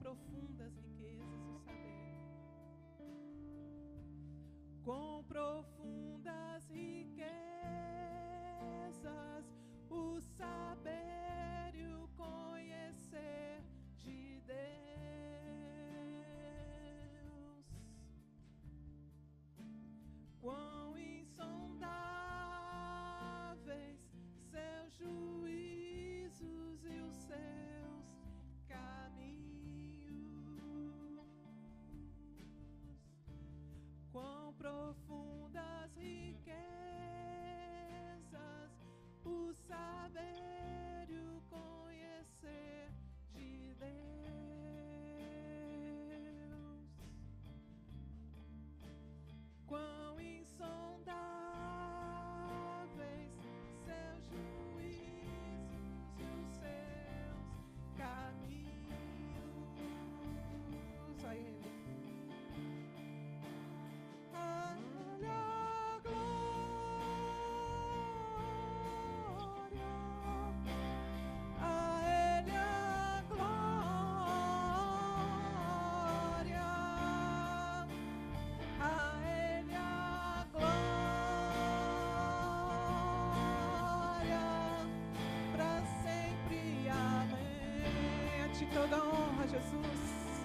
profundas riquezas o saber. Com profundas riquezas o saber e o conhecer de Deus. Quão insondáveis seus juízos e os seus caminhos. Quão profundas riquezas o saber e o conhecer de Deus. Quão insondáveis seus juízos e os seus caminhos. A Ele. Toda honra, Jesus.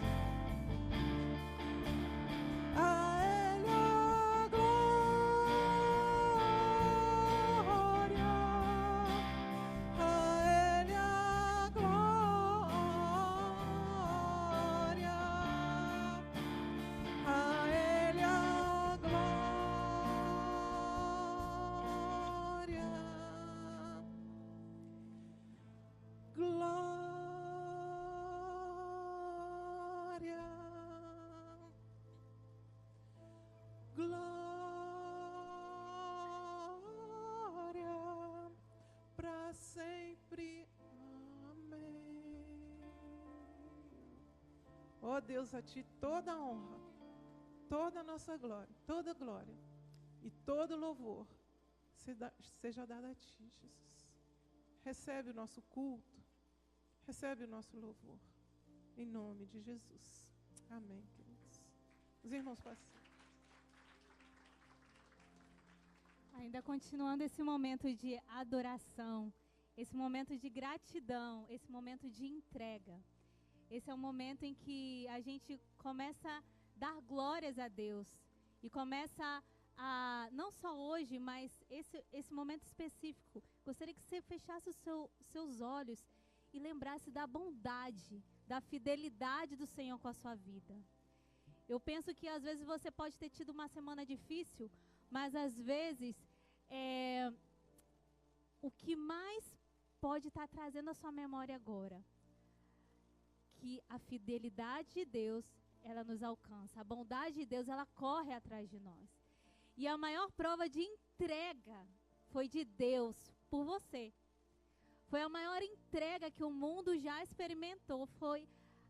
A Ele a glória, a Ele a glória, a Ele a glória. Glória. Glória para sempre. Amém. Ó Deus, a Ti toda a honra, toda a nossa glória, toda a glória e todo louvor seja dado a Ti, Jesus. Recebe o nosso culto, recebe o nosso louvor, em nome de Jesus. Amém, queridos. Os irmãos passam. Ainda continuando esse momento de adoração, esse momento de gratidão, esse momento de entrega. Esse é o momento em que a gente começa a dar glórias a Deus. E começa a, não só hoje, mas esse momento específico, gostaria que você fechasse os seus olhos e lembrasse da bondade, da fidelidade do Senhor com a sua vida. Eu penso que às vezes você pode ter tido uma semana difícil, mas às vezes o que mais pode estar trazendo à sua memória agora, que a fidelidade de Deus, ela nos alcança. A bondade de Deus, ela corre atrás de nós. E a maior prova de entrega foi de Deus por você. Foi a maior entrega que o mundo já experimentou, foi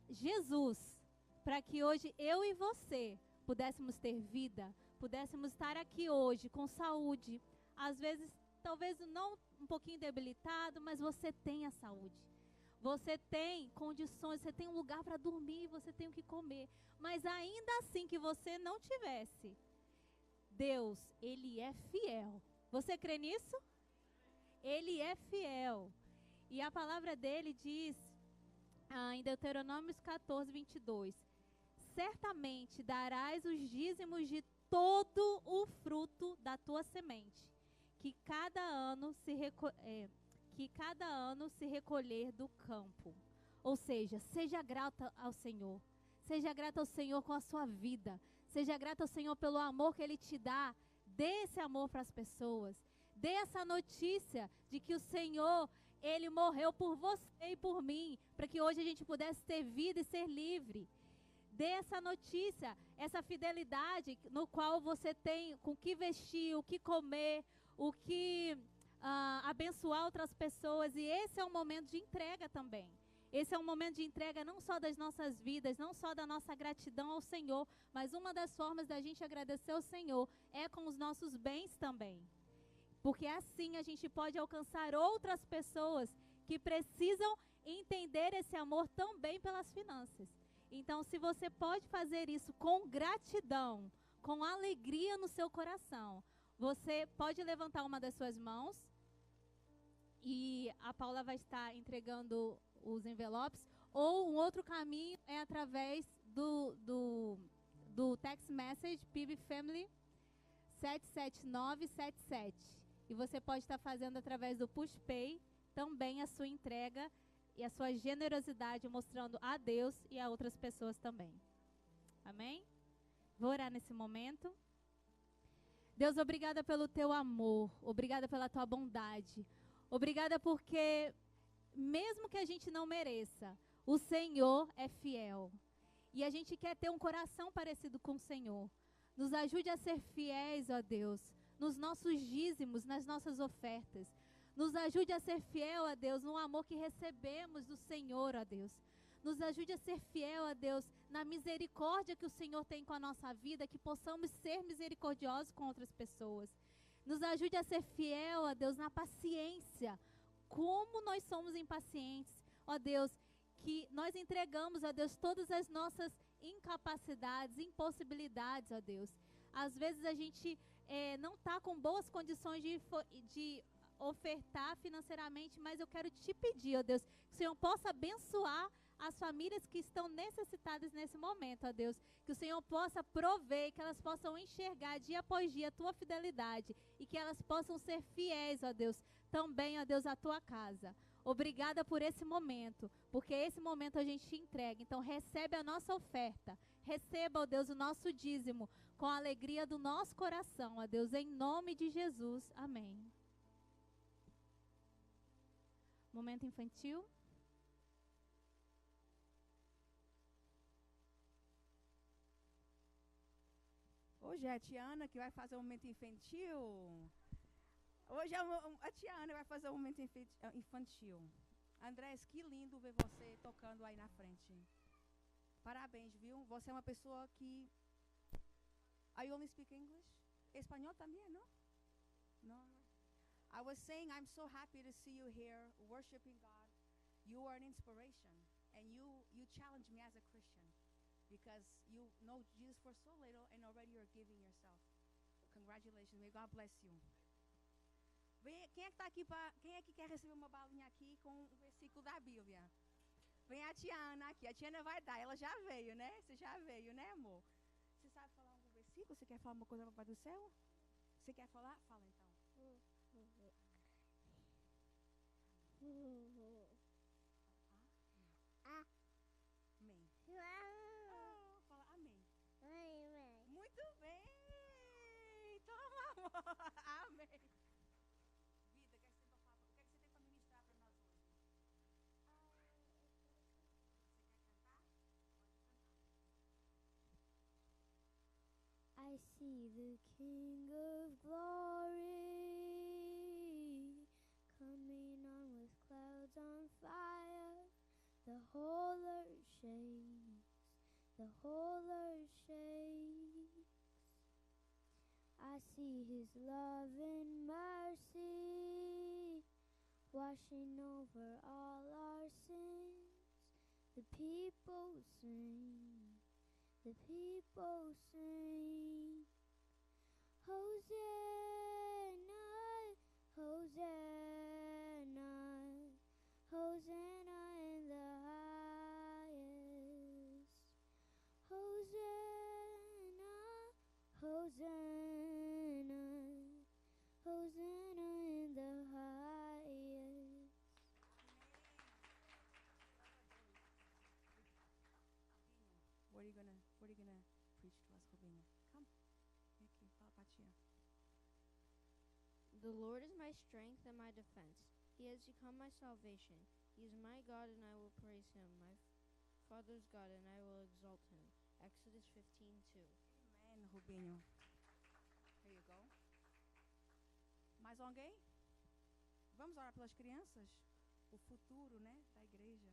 Jesus, para que hoje eu e você pudéssemos ter vida, pudéssemos estar aqui hoje com saúde. Às vezes, talvez não um pouquinho debilitado, mas você tem a saúde. Você tem condições, você tem um lugar para dormir, você tem o que comer. Mas ainda assim que você não tivesse, Deus, Ele é fiel. Você crê nisso? Ele é fiel. E a palavra dele diz, em Deuteronômio 14, 22, certamente darás os dízimos de todo o fruto da tua semente, que cada ano se recolher do campo. Ou seja, seja grata ao Senhor. Seja grata ao Senhor com a sua vida. Seja grata ao Senhor pelo amor que Ele te dá. Dê esse amor para as pessoas. Dê essa notícia de que o Senhor, Ele morreu por você e por mim, para que hoje a gente pudesse ter vida e ser livre. Dê essa notícia, essa fidelidade no qual você tem com o que vestir, o que comer, o que abençoar outras pessoas. E esse é um momento de entrega também. Esse é um momento de entrega não só das nossas vidas, não só da nossa gratidão ao Senhor, mas uma das formas da gente agradecer ao Senhor é com os nossos bens também. Porque assim a gente pode alcançar outras pessoas que precisam entender esse amor também pelas finanças. Então, se você pode fazer isso com gratidão, com alegria no seu coração, você pode levantar uma das suas mãos e a Paula vai estar entregando os envelopes. Ou um outro caminho é através do text message PIB Family 77977. E você pode estar fazendo através do PushPay também a sua entrega e a sua generosidade, mostrando a Deus e a outras pessoas também. Amém? Vou orar nesse momento. Deus, obrigada pelo teu amor, obrigada pela tua bondade, obrigada porque, mesmo que a gente não mereça, o Senhor é fiel. E a gente quer ter um coração parecido com o Senhor. Nos ajude a ser fiéis, ó Deus, nos nossos dízimos, nas nossas ofertas. Nos ajude a ser fiel, ó Deus, no amor que recebemos do Senhor, ó Deus. Nos ajude a ser fiel, ó Deus, na misericórdia que o Senhor tem com a nossa vida, que possamos ser misericordiosos com outras pessoas. Nos ajude a ser fiel, ó Deus, na paciência. Como nós somos impacientes, ó Deus, que nós entregamos, ó Deus, todas as nossas incapacidades, impossibilidades, ó Deus. Às vezes a gente não está com boas condições de ofertar financeiramente, mas eu quero te pedir, ó Deus, que o Senhor possa abençoar as famílias que estão necessitadas nesse momento, ó Deus, que o Senhor possa prover, que elas possam enxergar dia após dia a tua fidelidade e que elas possam ser fiéis, ó Deus, também, ó Deus, à tua casa. Obrigada por esse momento, porque esse momento a gente te entrega. Então recebe a nossa oferta, receba, ó Deus, o nosso dízimo com a alegria do nosso coração, ó Deus, em nome de Jesus. Amém. Momento infantil. Hoje é a Tiana que vai fazer o momento infantil. Hoje a Tiana vai fazer o momento infantil. Andrés, que lindo ver você tocando aí na frente. Parabéns, viu? Você é uma pessoa que... I only speak English? Espanhol também, não? Não. I was saying I'm so happy to see you here worshiping God. You are an inspiration. And you challenge me as a Christian. Because you know Jesus for so little and already you're giving yourself. Congratulations. May God bless you. Quem é que tá aqui quem é que quer receber uma balinha aqui com um versículo da Bíblia? Vem a Tiana aqui. A Tiana vai dar. Ela já veio, né? Você já veio, né, amor? Você sabe falar algum versículo? Você quer falar uma coisa para o Pai do Céu? Você quer falar? Fala então. Amém. Fala amém. Muito bem. Toma, amor. Amém. Vida, o que você tem para ministrar para nós hoje? I see the King of Glory coming on with clouds on fire. The whole earth shakes, the whole earth shakes. I see his love and mercy washing over all our sins. The people sing, the people sing. Hosanna, Hosanna, Hosanna in the highest. Hosanna, Hosanna, Hosanna in the highest. What are you gonna preach to us, Rubinho? Come. Aqui, fala pra tia. The Lord is my strength and my defense. He has become my salvation. He is my God, and I will praise him, my father's God, and I will exalt him. Exodus 15:2. Amen, Rubinho. Here you go. Mais alguém? Vamos orar pelas crianças? O futuro, né, da igreja.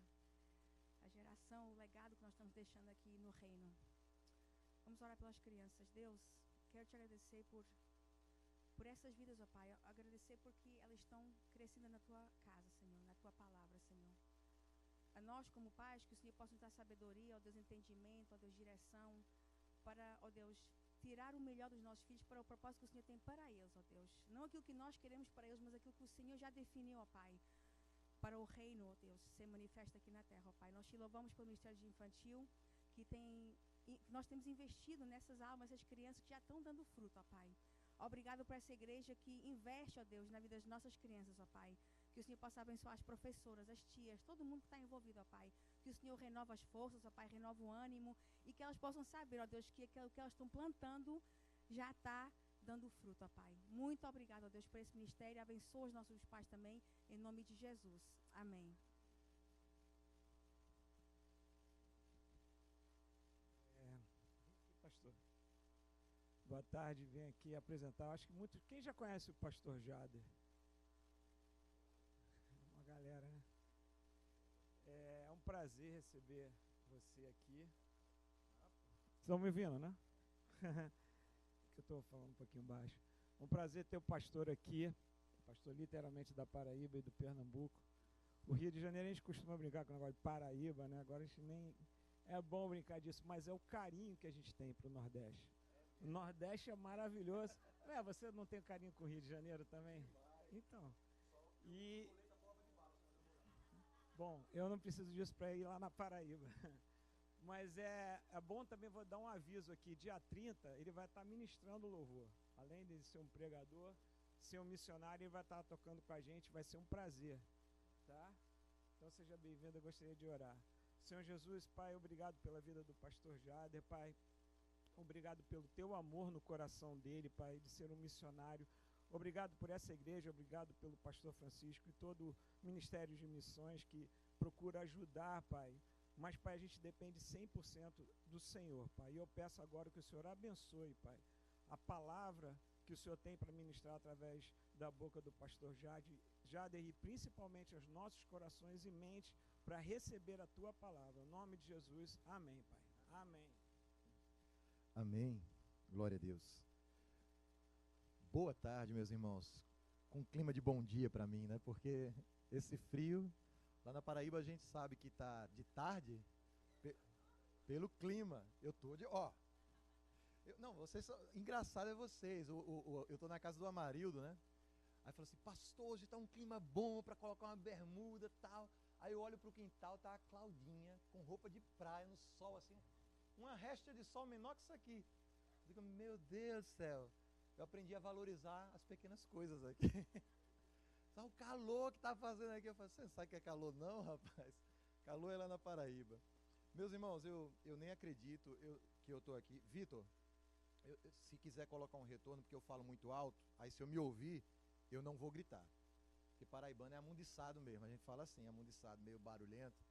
A geração, o legado que nós estamos deixando aqui no reino. Vamos orar pelas crianças. Deus, quero te agradecer por essas vidas, ó Pai. Agradecer porque elas estão crescendo na tua casa, Senhor, na tua palavra, Senhor. a nós como pais, que o Senhor possa nos dar sabedoria, ó Deus, entendimento, ó Deus, direção, para, ó Deus, tirar o melhor dos nossos filhos para o propósito que o Senhor tem para eles, ó Deus. Não aquilo que nós queremos para eles, mas aquilo que o Senhor já definiu, ó Pai, para o reino, ó Deus, ser manifesta aqui na terra, ó Pai. Nós te louvamos pelo Ministério de Infantil, que nós temos investido nessas almas, essas crianças que já estão dando fruto, ó Pai. Obrigado por essa igreja que investe, ó Deus, na vida das nossas crianças, ó Pai. Que o Senhor possa abençoar as professoras, as tias, todo mundo que está envolvido, ó Pai. Que o Senhor renova as forças, ó Pai, renova o ânimo. E que elas possam saber, ó Deus, que aquilo que elas estão plantando já está dando fruto, ó Pai. Muito obrigado, ó Deus, por esse ministério. Abençoa os nossos pais também, em nome de Jesus. Amém. Pastor, boa tarde, vim aqui apresentar, acho que quem já conhece o pastor Jader? Uma galera, né? É um prazer receber você aqui. Estão me ouvindo, né? Que eu estou falando um pouquinho baixo. Um prazer ter o pastor aqui, pastor literalmente da Paraíba e do Pernambuco. O Rio de Janeiro a gente costuma brincar com o negócio de Paraíba, né? Agora a gente nem... É bom brincar disso, mas é o carinho que a gente tem para o Nordeste. O Nordeste é maravilhoso. Você não tem carinho com o Rio de Janeiro também? Então. Bom, eu não preciso disso para ir lá na Paraíba. Mas é bom também, vou dar um aviso aqui, dia 30, ele vai estar ministrando louvor. Além de ser um pregador, ser um missionário, ele vai estar tocando com a gente, vai ser um prazer. Tá? Então seja bem-vindo, eu gostaria de orar. Senhor Jesus, Pai, obrigado pela vida do pastor Jader, Pai. Obrigado pelo teu amor no coração dele, Pai, de ser um missionário. Obrigado por essa igreja, obrigado pelo pastor Francisco e todo o Ministério de Missões que procura ajudar, Pai. Mas, Pai, a gente depende 100% do Senhor, Pai. E eu peço agora que o Senhor abençoe, Pai, a palavra que o Senhor tem para ministrar através da boca do pastor Jader e principalmente aos nossos corações e mentes para receber a Tua palavra. Em nome de Jesus, amém, Pai. Amém. Amém. Glória a Deus. Boa tarde, meus irmãos. Com clima de bom dia para mim, né? Porque esse frio, lá na Paraíba a gente sabe que tá de tarde, pelo clima. Eu tô de... Não, vocês são... Engraçado é vocês. Eu tô na casa do Amarildo, né? Aí falou assim, pastor, hoje tá um clima bom para colocar uma bermuda e tal. Aí eu olho pro quintal, tá a Claudinha com roupa de praia no sol, assim, uma resta de sol menor que isso aqui. Eu digo, meu Deus do céu, eu aprendi a valorizar as pequenas coisas aqui. Sabe o calor que tá fazendo aqui? Eu falei, você não sabe que é calor não, rapaz? Calor é lá na Paraíba. Meus irmãos, eu nem acredito que eu tô aqui. Vitor, se quiser colocar um retorno, porque eu falo muito alto, aí se eu me ouvir, eu não vou gritar. Porque paraibano é amundiçado mesmo, a gente fala assim, amundiçado, meio barulhento.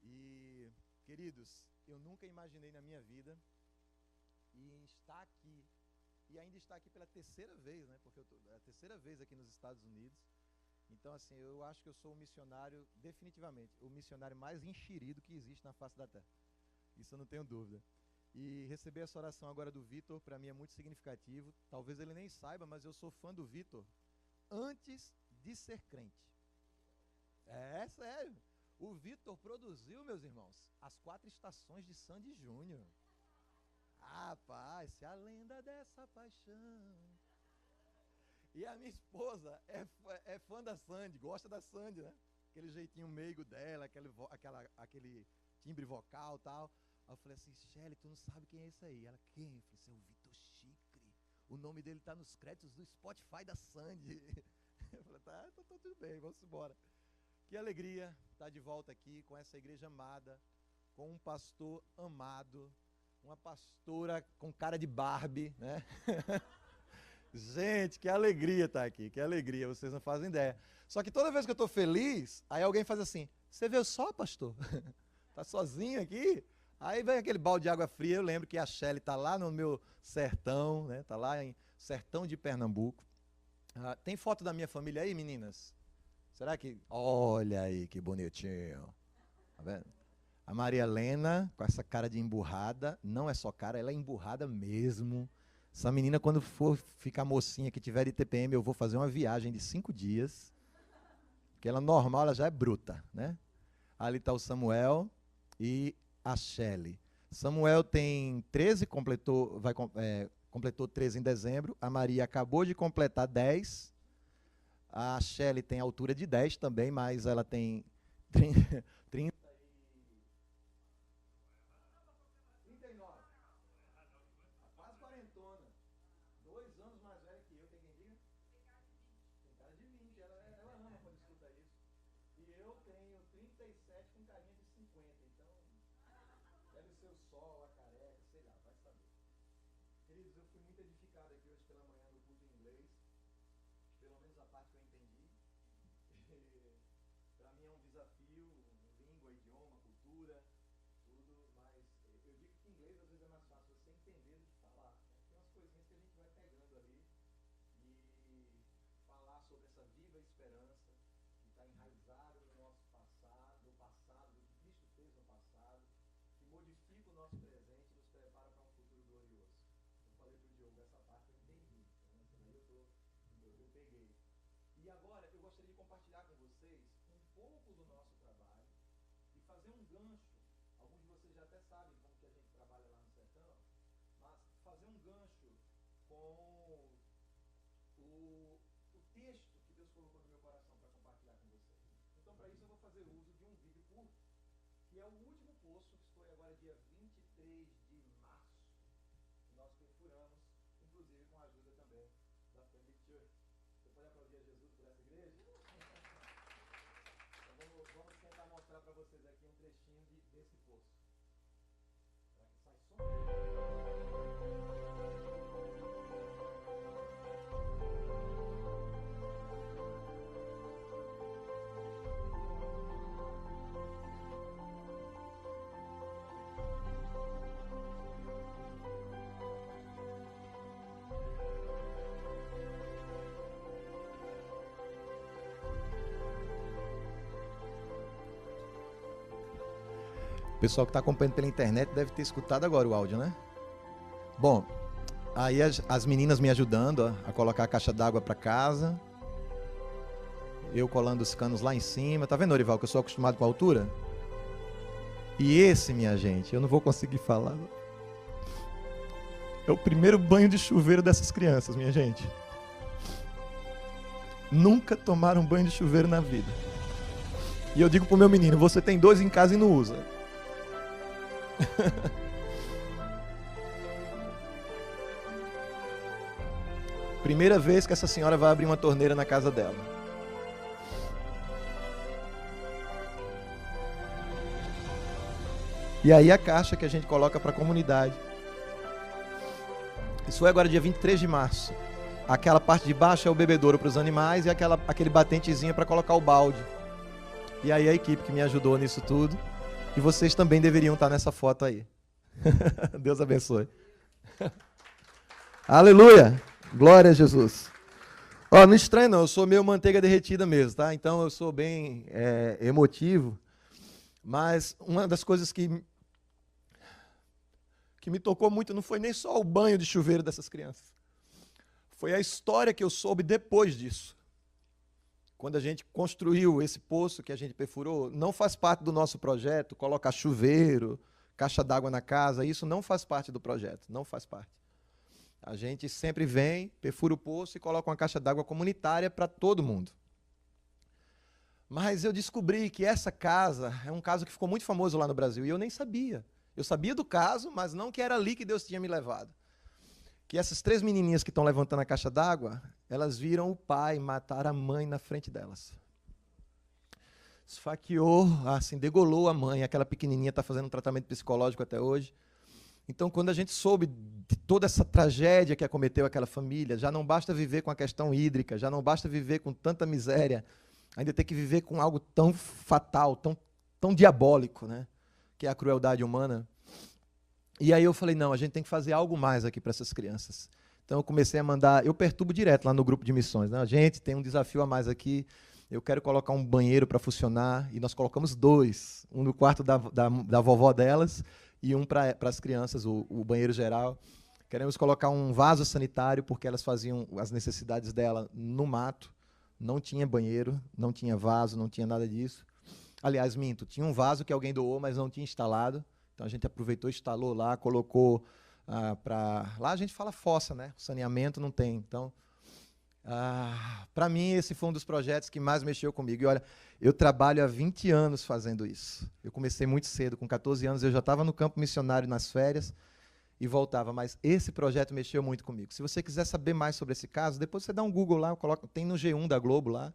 E, queridos, eu nunca imaginei na minha vida estar aqui, e ainda estar aqui pela terceira vez, né? Porque é a terceira vez aqui nos Estados Unidos. Então, assim, eu acho que eu sou o missionário, definitivamente, o missionário mais enxerido que existe na face da terra. Isso eu não tenho dúvida. E receber essa oração agora do Vitor, para mim é muito significativo. Talvez ele nem saiba, mas eu sou fã do Vitor antes de ser crente. É sério. O Vitor produziu, meus irmãos, as 4 estações de Sandy Júnior. Rapaz, se a lenda dessa paixão. E a minha esposa é fã da Sandy, gosta da Sandy, né? Aquele jeitinho meigo dela, aquele timbre vocal e tal. Aí eu falei assim, Shelly, tu não sabe quem é esse aí? Ela, quem? Eu falei assim, é o Vitor Chicre. O nome dele tá nos créditos do Spotify da Sandy. Eu falei, tá tudo bem, vamos embora. Que alegria estar de volta aqui com essa igreja amada, com um pastor amado, uma pastora com cara de Barbie, né? Gente, que alegria estar aqui, que alegria, vocês não fazem ideia. Só que toda vez que eu estou feliz, aí alguém faz assim, você veio só, pastor? Tá sozinho aqui? Aí vem aquele balde de água fria, eu lembro que a Shelly está lá no meu sertão, né? Está lá em Sertão de Pernambuco. Tem foto da minha família aí, meninas? Será que... Olha aí, que bonitinho. Tá vendo? A Maria Helena, com essa cara de emburrada, não é só cara, ela é emburrada mesmo. Essa menina, quando for ficar mocinha, que tiver de TPM, eu vou fazer uma viagem de 5 dias. Porque ela normal, ela já é bruta, né? Ali está o Samuel e a Shelly. Samuel tem 13, completou 13 em dezembro. A Maria acabou de completar 10. A Shelly tem altura de 10 também, mas ela tem 30, 39. Quase quarentona. 2 anos mais velha que eu, tem quem diga? Tem cara de 20. Ela ama quando escuta isso. E eu tenho 37 com carinha de 50. Então, deve ser o sol, a careca, sei lá, vai saber. Queridos, eu fui muito edificado aqui hoje pela manhã no culto em inglês. Pelo menos a parte que eu entendi. Para mim é um desafio, língua, idioma, cultura, tudo, mas eu digo que inglês às vezes é mais fácil você entender do que falar. Tem umas coisinhas que a gente vai pegando ali e falar sobre essa viva esperança que está enraizada no nosso passado, do que Cristo fez no passado, que modifica o nosso presente e nos prepara para um futuro glorioso. Eu falei para o Diogo, essa parte eu entendi, então essa daí eu peguei. E agora eu gostaria de compartilhar com vocês um pouco do nosso trabalho e fazer um gancho. Alguns de vocês já até sabem como que a gente trabalha lá no sertão, mas fazer um gancho com o texto que Deus colocou no meu coração para compartilhar com vocês. Então, para isso, eu vou fazer uso de um vídeo curto, que é o último poço, que foi agora dia 23 de março, que nós perfuramos, inclusive com a ajuda também da Family Church. Você pode aplaudir a Jesus por essa igreja? Então vamos tentar mostrar para vocês aqui um trechinho desse poço. Será que sai som? O pessoal que está acompanhando pela internet deve ter escutado agora o áudio, né? Bom, aí as meninas me ajudando a colocar a caixa d'água para casa. Eu colando os canos lá em cima. Tá vendo, Orival, que eu sou acostumado com a altura? E esse, minha gente, eu não vou conseguir falar. É o primeiro banho de chuveiro dessas crianças, minha gente. Nunca tomaram banho de chuveiro na vida. E eu digo pro meu menino, você tem 2 em casa e não usa. Primeira vez que essa senhora vai abrir uma torneira na casa dela. E aí a caixa que a gente coloca para a comunidade. Isso foi agora dia 23 de março. Aquela parte de baixo é o bebedouro para os animais e aquele batentezinho para colocar o balde. E aí a equipe que me ajudou nisso tudo. E vocês também deveriam estar nessa foto aí. Deus abençoe. Aleluia! Glória a Jesus. Ó, não estranho não, eu sou meio manteiga derretida mesmo, tá? Então eu sou bem emotivo. Mas uma das coisas que me tocou muito não foi nem só o banho de chuveiro dessas crianças. Foi a história que eu soube depois disso. Quando a gente construiu esse poço que a gente perfurou, não faz parte do nosso projeto colocar chuveiro, caixa d'água na casa, isso não faz parte do projeto, não faz parte. A gente sempre vem, perfura o poço e coloca uma caixa d'água comunitária para todo mundo. Mas eu descobri que essa casa é um caso que ficou muito famoso lá no Brasil, e eu nem sabia. Eu sabia do caso, mas não que era ali que Deus tinha me levado. Que essas 3 menininhas que estão levantando a caixa d'água, elas viram o pai matar a mãe na frente delas. Esfaqueou, assim, degolou a mãe. Aquela pequenininha está fazendo um tratamento psicológico até hoje. Então, quando a gente soube de toda essa tragédia que acometeu aquela família, já não basta viver com a questão hídrica, já não basta viver com tanta miséria, ainda ter que viver com algo tão fatal, tão diabólico, né? Que é a crueldade humana. E aí eu falei, não, a gente tem que fazer algo mais aqui para essas crianças. Então eu comecei a mandar, eu perturbo direto lá no grupo de missões, né? Gente, tem um desafio a mais aqui, eu quero colocar um banheiro para funcionar, e nós colocamos 2, um no quarto da vovó delas e um para as crianças, o banheiro geral. Queremos colocar um vaso sanitário, porque elas faziam as necessidades dela no mato, não tinha banheiro, não tinha vaso, não tinha nada disso. Aliás, minto, tinha um vaso que alguém doou, mas não tinha instalado. Então a gente aproveitou, instalou lá, colocou para... Lá a gente fala fossa, né? O saneamento não tem. Então, para mim, esse foi um dos projetos que mais mexeu comigo. E olha, eu trabalho há 20 anos fazendo isso. Eu comecei muito cedo, com 14 anos, eu já estava no campo missionário nas férias e voltava. Mas esse projeto mexeu muito comigo. Se você quiser saber mais sobre esse caso, depois você dá um Google lá, tem no G1 da Globo lá.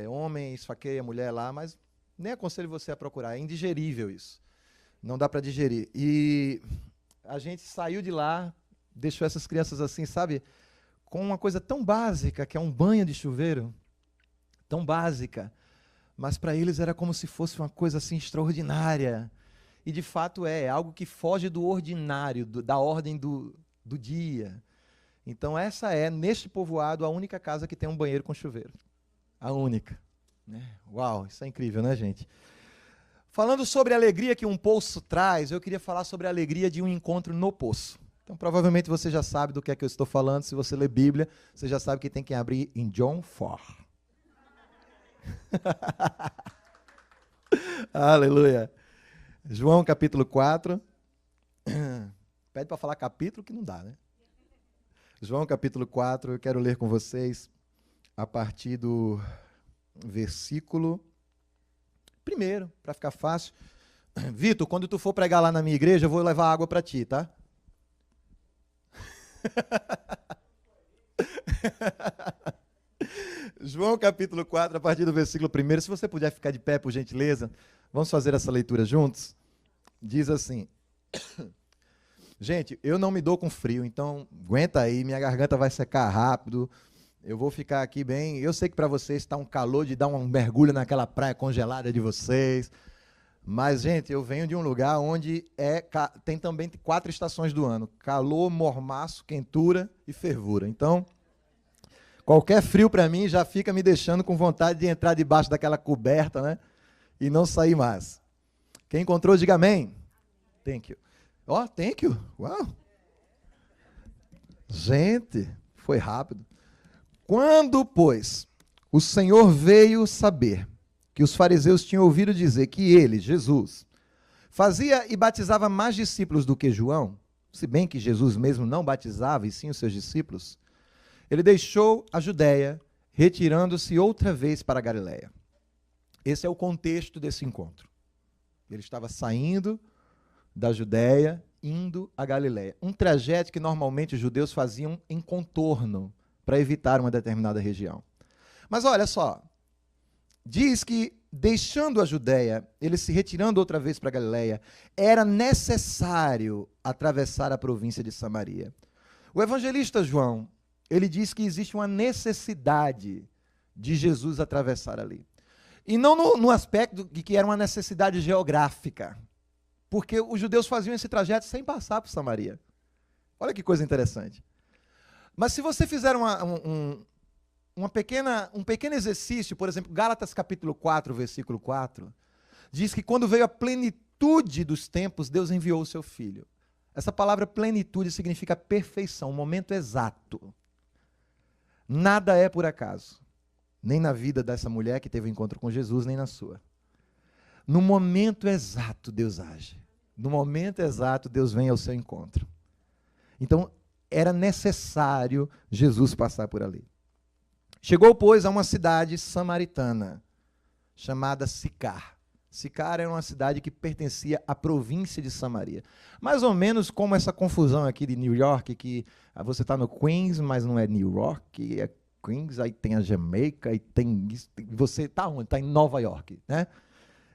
Homem esfaqueia mulher lá, mas nem aconselho você a procurar. É indigerível isso. Não dá para digerir. E a gente saiu de lá, deixou essas crianças assim, sabe, com uma coisa tão básica, que é um banho de chuveiro, tão básica, mas para eles era como se fosse uma coisa assim extraordinária. E de fato é algo que foge do ordinário, da ordem do dia. Então essa é, neste povoado, a única casa que tem um banheiro com chuveiro. A única. Uau, isso é incrível, né, gente? Falando sobre a alegria que um poço traz, eu queria falar sobre a alegria de um encontro no poço. Então, provavelmente você já sabe do que é que eu estou falando. Se você lê Bíblia, você já sabe que tem que abrir em John 4. Aleluia. João capítulo 4. Pede para falar capítulo que não dá, né? João capítulo 4, eu quero ler com vocês a partir do versículo 1, para ficar fácil. Vitor, quando tu for pregar lá na minha igreja, eu vou levar água para ti, tá? João capítulo 4, a partir do versículo 1. Se você puder ficar de pé, por gentileza, vamos fazer essa leitura juntos. Diz assim: gente, eu não me dou com frio, então aguenta aí, minha garganta vai secar rápido. Eu vou ficar aqui bem. Eu sei que para vocês está um calor de dar um mergulho naquela praia congelada de vocês. Mas, gente, eu venho de um lugar onde tem também 4 estações do ano: calor, mormaço, quentura e fervura. Então, qualquer frio para mim já fica me deixando com vontade de entrar debaixo daquela coberta, né? E não sair mais. Quem encontrou, diga amém. Thank you. Ó, thank you. Uau. Gente, foi rápido. Quando, pois, o Senhor veio saber que os fariseus tinham ouvido dizer que ele, Jesus, fazia e batizava mais discípulos do que João, se bem que Jesus mesmo não batizava, e sim os seus discípulos, ele deixou a Judéia, retirando-se outra vez para a Galiléia. Esse é o contexto desse encontro. Ele estava saindo da Judéia, indo à Galiléia. Um trajeto que normalmente os judeus faziam em contorno, para evitar uma determinada região. Mas olha só, diz que, deixando a Judéia, ele se retirando outra vez para a Galiléia, era necessário atravessar a província de Samaria. O evangelista João, ele diz que existe uma necessidade de Jesus atravessar ali. E não no aspecto de que era uma necessidade geográfica, porque os judeus faziam esse trajeto sem passar por Samaria. Olha que coisa interessante. Mas se você fizer um pequeno exercício, por exemplo, Gálatas capítulo 4, versículo 4, diz que quando veio a plenitude dos tempos, Deus enviou o seu Filho. Essa palavra plenitude significa perfeição, um momento exato. Nada é por acaso, nem na vida dessa mulher que teve um encontro com Jesus, nem na sua. No momento exato, Deus age. No momento exato, Deus vem ao seu encontro. Então, era necessário Jesus passar por ali. Chegou, pois, a uma cidade samaritana, chamada Sicar. Sicar era uma cidade que pertencia à província de Samaria. Mais ou menos como essa confusão aqui de New York, que você está no Queens, mas não é New York, é Queens, aí tem a Jamaica, e você está onde? Está em Nova York, né?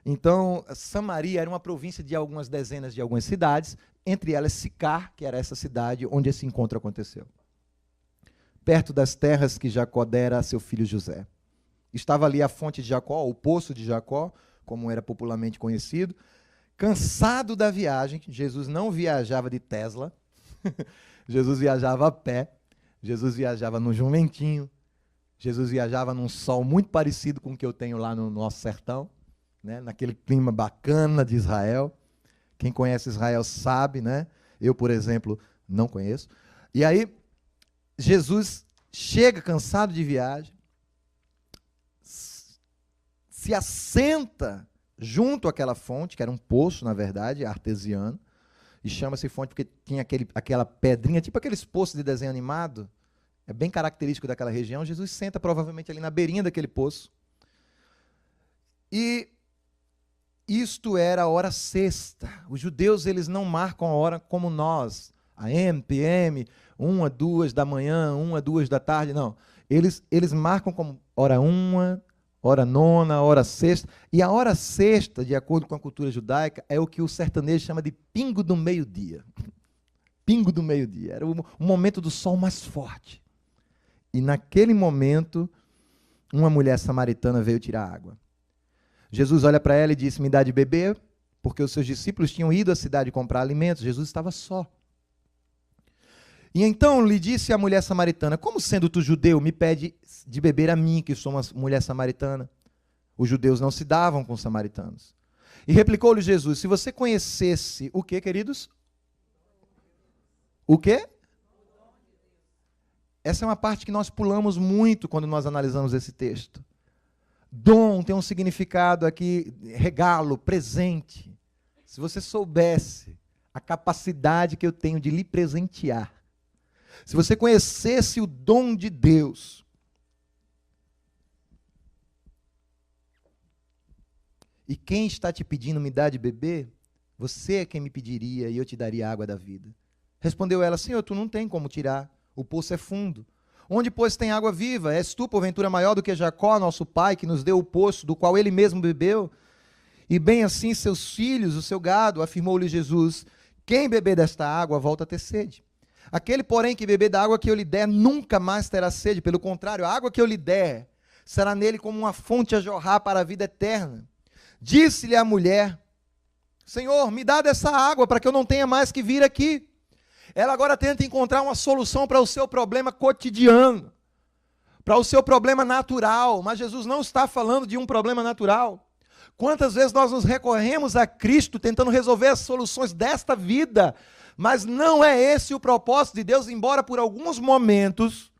Então, Samaria era uma província de algumas dezenas de algumas cidades, entre elas Sicar, que era essa cidade onde esse encontro aconteceu. Perto das terras que Jacó dera a seu filho José. Estava ali a fonte de Jacó, o poço de Jacó, como era popularmente conhecido. Cansado da viagem, Jesus não viajava de Tesla, Jesus viajava a pé, Jesus viajava no jumentinho, Jesus viajava num sol muito parecido com o que eu tenho lá no nosso sertão, né, naquele clima bacana de Israel. Quem conhece Israel sabe, né? Eu, por exemplo, não conheço. E aí, se se assenta junto àquela fonte, que era um poço, na verdade, artesiano, e chama-se fonte porque tinha aquela pedrinha, tipo aqueles poços de desenho animado, é bem característico daquela região. Jesus senta provavelmente ali na beirinha daquele poço. E isto era a hora sexta. Os judeus, eles não marcam a hora como nós, AM, PM, 1 a 2 da manhã, 1 a 2 da tarde, não. Eles marcam como hora 1, hora 9, hora sexta. E a hora sexta, de acordo com a cultura judaica, é o que o sertanejo chama de pingo do meio-dia. Pingo do meio-dia. Era o momento do sol mais forte. E naquele momento, uma mulher samaritana veio tirar água. Jesus olha para ela e disse: me dá de beber, porque os seus discípulos tinham ido à cidade comprar alimentos. Jesus estava só. E então lhe disse a mulher samaritana: como sendo tu judeu, me pede de beber a mim, que sou uma mulher samaritana? Os judeus não se davam com os samaritanos. E replicou-lhe Jesus: se você conhecesse o quê, queridos? O quê? Essa é uma parte que nós pulamos muito quando nós analisamos esse texto. Dom tem um significado aqui, regalo, presente. Se você soubesse a capacidade que eu tenho de lhe presentear, se você conhecesse o dom de Deus, e quem está te pedindo me dar de beber, você é quem me pediria e eu te daria a água da vida. Respondeu ela: Senhor, tu não tem como tirar, o poço é fundo. Onde, pois, tem água viva? És tu, porventura, maior do que Jacó, nosso pai, que nos deu o poço, do qual ele mesmo bebeu? E bem assim seus filhos, o seu gado, afirmou-lhe Jesus: quem beber desta água volta a ter sede. Aquele, porém, que beber da água que eu lhe der, nunca mais terá sede. Pelo contrário, a água que eu lhe der será nele como uma fonte a jorrar para a vida eterna. Disse-lhe a mulher: Senhor, me dá dessa água para que eu não tenha mais que vir aqui. Ela agora tenta encontrar uma solução para o seu problema cotidiano, para o seu problema natural, mas Jesus não está falando de um problema natural. Quantas vezes nós nos recorremos a Cristo tentando resolver as soluções desta vida, mas não é esse o propósito de Deus, embora por alguns momentos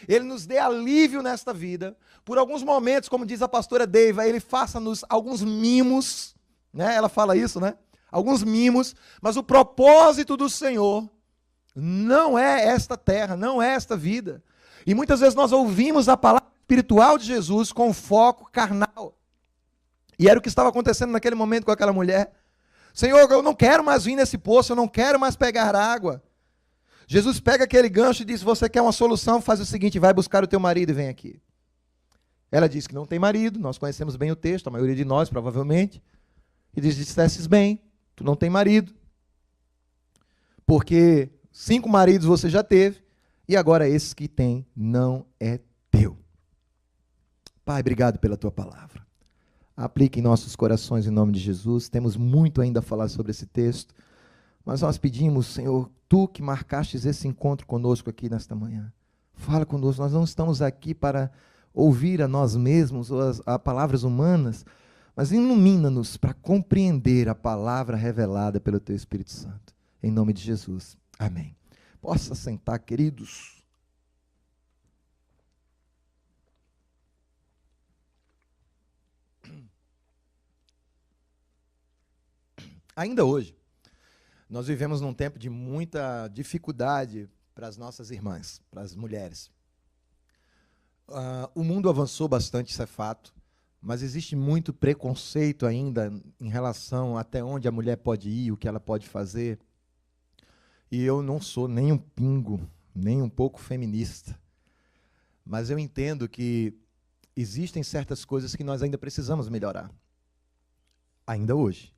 Ele nos dê alívio nesta vida, por alguns momentos, como diz a pastora Deiva, Ele faça-nos alguns mimos, né? Ela fala isso, né? Alguns mimos, mas o propósito do Senhor não é esta terra, não é esta vida. E muitas vezes nós ouvimos a palavra espiritual de Jesus com foco carnal. E era o que estava acontecendo naquele momento com aquela mulher. Senhor, eu não quero mais vir nesse poço, eu não quero mais pegar água. Jesus pega aquele gancho e diz: você quer uma solução? Faz o seguinte, vai buscar o teu marido e vem aqui. Ela diz que não tem marido, nós conhecemos bem o texto, a maioria de nós provavelmente. E diz: dissesses bem, tu não tem marido. Porque 5 maridos você já teve, e agora esse que tem não é teu. Pai, obrigado pela tua palavra. Aplique em nossos corações em nome de Jesus. Temos muito ainda a falar sobre esse texto, mas nós pedimos, Senhor, tu que marcastes esse encontro conosco aqui nesta manhã, fala conosco. Nós não estamos aqui para ouvir a nós mesmos ou a palavras humanas, mas ilumina-nos para compreender a palavra revelada pelo teu Espírito Santo. Em nome de Jesus. Amém. Possa sentar, queridos. Ainda hoje, nós vivemos num tempo de muita dificuldade para as nossas irmãs, para as mulheres. O mundo avançou bastante, isso é fato, mas existe muito preconceito ainda em relação até onde a mulher pode ir, o que ela pode fazer. E eu não sou nem um pingo, nem um pouco feminista. Mas eu entendo que existem certas coisas que nós ainda precisamos melhorar. Ainda hoje.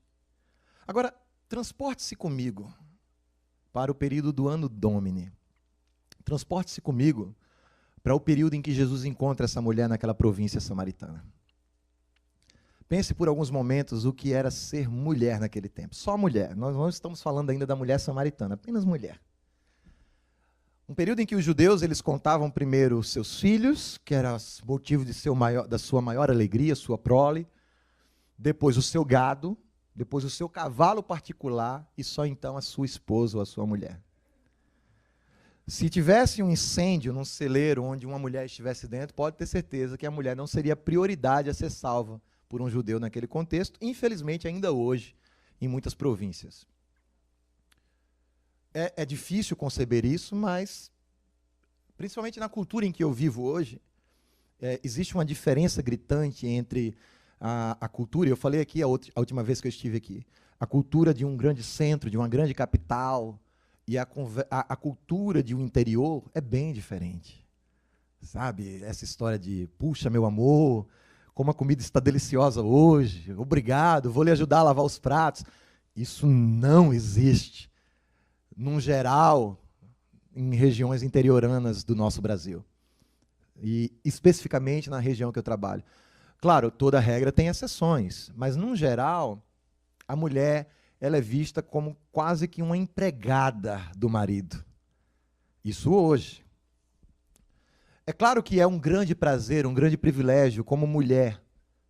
Agora, transporte-se comigo para o período do Anno Domini. Transporte-se comigo para o período em que Jesus encontra essa mulher naquela província samaritana. Pense por alguns momentos o que era ser mulher naquele tempo. Só mulher. Nós não estamos falando ainda da mulher samaritana, apenas mulher. Um período em que os judeus eles contavam primeiro os seus filhos, que era motivo de da sua maior alegria, sua prole. Depois o seu gado, depois o seu cavalo particular e só então a sua esposa ou a sua mulher. Se tivesse um incêndio num celeiro onde uma mulher estivesse dentro, pode ter certeza que a mulher não seria prioridade a ser salva, por um judeu naquele contexto, infelizmente ainda hoje, em muitas províncias. É difícil conceber isso, mas, principalmente na cultura em que eu vivo hoje, existe uma diferença gritante entre a cultura, eu falei aqui a última vez que eu estive aqui, a cultura de um grande centro, de uma grande capital, e a cultura de um interior é bem diferente. Sabe, essa história de, puxa, meu amor, como a comida está deliciosa hoje, obrigado, vou lhe ajudar a lavar os pratos. Isso não existe, num geral, em regiões interioranas do nosso Brasil. E especificamente na região que eu trabalho. Claro, toda regra tem exceções, mas, num geral, a mulher ela é vista como quase que uma empregada do marido. Isso hoje. É claro que é um grande prazer, um grande privilégio, como mulher,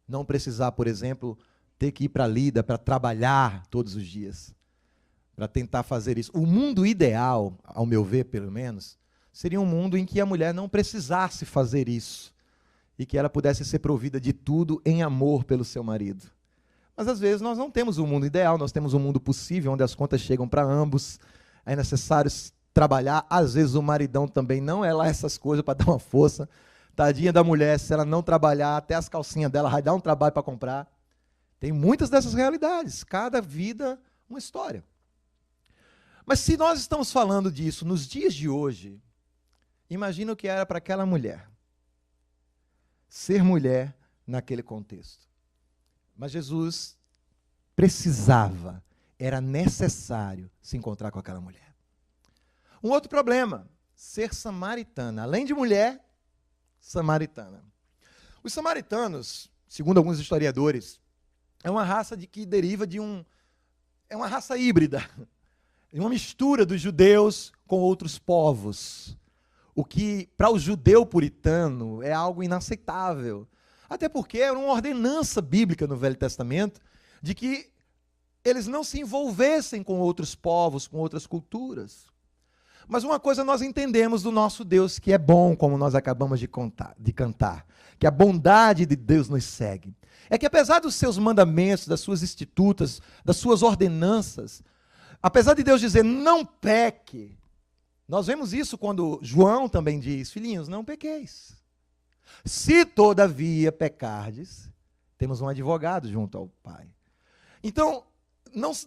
não precisar, por exemplo, ter que ir para a lida, para trabalhar todos os dias, para tentar fazer isso. O mundo ideal, ao meu ver, pelo menos, seria um mundo em que a mulher não precisasse fazer isso e que ela pudesse ser provida de tudo em amor pelo seu marido. Mas, às vezes, nós não temos um mundo ideal, nós temos um mundo possível, onde as contas chegam para ambos, é necessário trabalhar. Às vezes, o maridão também não é lá essas coisas para dar uma força. Tadinha da mulher, se ela não trabalhar, até as calcinhas dela vai dar um trabalho para comprar. Tem muitas dessas realidades, cada vida uma história. Mas se nós estamos falando disso nos dias de hoje, imagina o que era para aquela mulher. Ser mulher naquele contexto. Mas Jesus precisava, era necessário se encontrar com aquela mulher. Um outro problema, ser samaritana. Além de mulher, samaritana. Os samaritanos, segundo alguns historiadores, é uma raça que deriva de é uma raça híbrida, uma mistura dos judeus com outros povos. O que, para o judeu puritano, é algo inaceitável. Até porque era uma ordenança bíblica no Velho Testamento de que eles não se envolvessem com outros povos, com outras culturas. Mas uma coisa nós entendemos do nosso Deus, que é bom, como nós acabamos de cantar, que a bondade de Deus nos segue. É que, apesar dos seus mandamentos, das suas institutas, das suas ordenanças, apesar de Deus dizer, não peque, nós vemos isso quando João também diz, filhinhos, não pequeis. Se todavia pecardes, temos um advogado junto ao Pai. Então,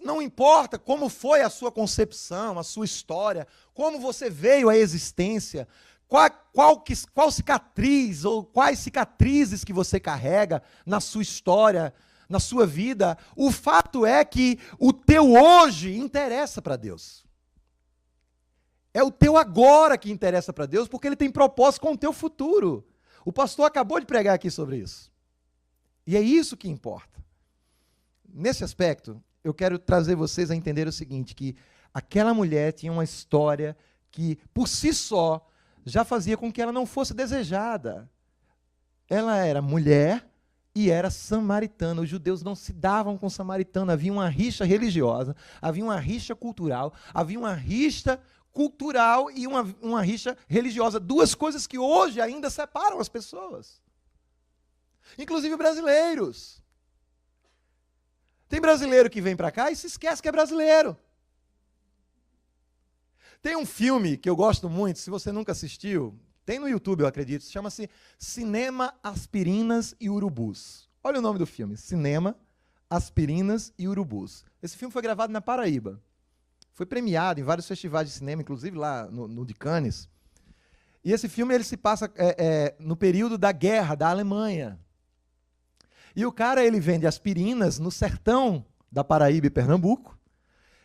não importa como foi a sua concepção, a sua história, como você veio à existência, qual cicatriz ou quais cicatrizes que você carrega na sua história, na sua vida, o fato é que o teu hoje interessa para Deus. É o teu agora que interessa para Deus, porque Ele tem propósito com o teu futuro. O pastor acabou de pregar aqui sobre isso. E é isso que importa. Nesse aspecto, eu quero trazer vocês a entender o seguinte, que aquela mulher tinha uma história que, por si só, já fazia com que ela não fosse desejada. Ela era mulher e era samaritana. Os judeus não se davam com samaritano. Havia uma rixa religiosa, havia uma rixa cultural, havia uma rixa cultural e uma rixa religiosa. Duas coisas que hoje ainda separam as pessoas. Inclusive brasileiros. Tem brasileiro que vem para cá e se esquece que é brasileiro. Tem um filme que eu gosto muito, se você nunca assistiu, tem no YouTube, eu acredito, chama-se Cinema, Aspirinas e Urubus. Olha o nome do filme, Cinema, Aspirinas e Urubus. Esse filme foi gravado na Paraíba. Foi premiado em vários festivais de cinema, inclusive lá no de Cannes. E esse filme ele se passa no período da guerra da Alemanha. E o cara ele vende aspirinas no sertão da Paraíba e Pernambuco.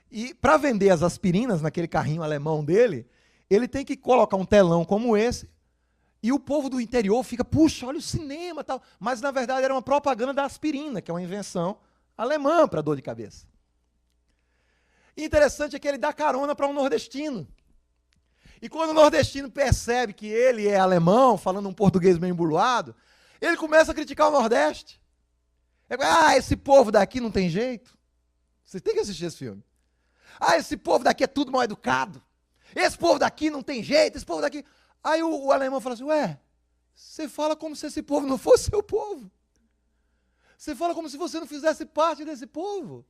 E para vender as aspirinas naquele carrinho alemão dele, ele tem que colocar um telão como esse. E o povo do interior fica, puxa, olha o cinema e tal. Mas, na verdade, era uma propaganda da aspirina, que é uma invenção alemã para dor de cabeça. E interessante é que ele dá carona para um nordestino. E quando o nordestino percebe que ele é alemão, falando um português meio emburlado, ele começa a criticar o Nordeste. Esse povo daqui não tem jeito. Vocês têm que assistir esse filme. Esse povo daqui é tudo mal educado. Esse povo daqui não tem jeito, esse povo daqui... Aí o alemão fala assim, você fala como se esse povo não fosse seu povo. Você fala como se você não fizesse parte desse povo.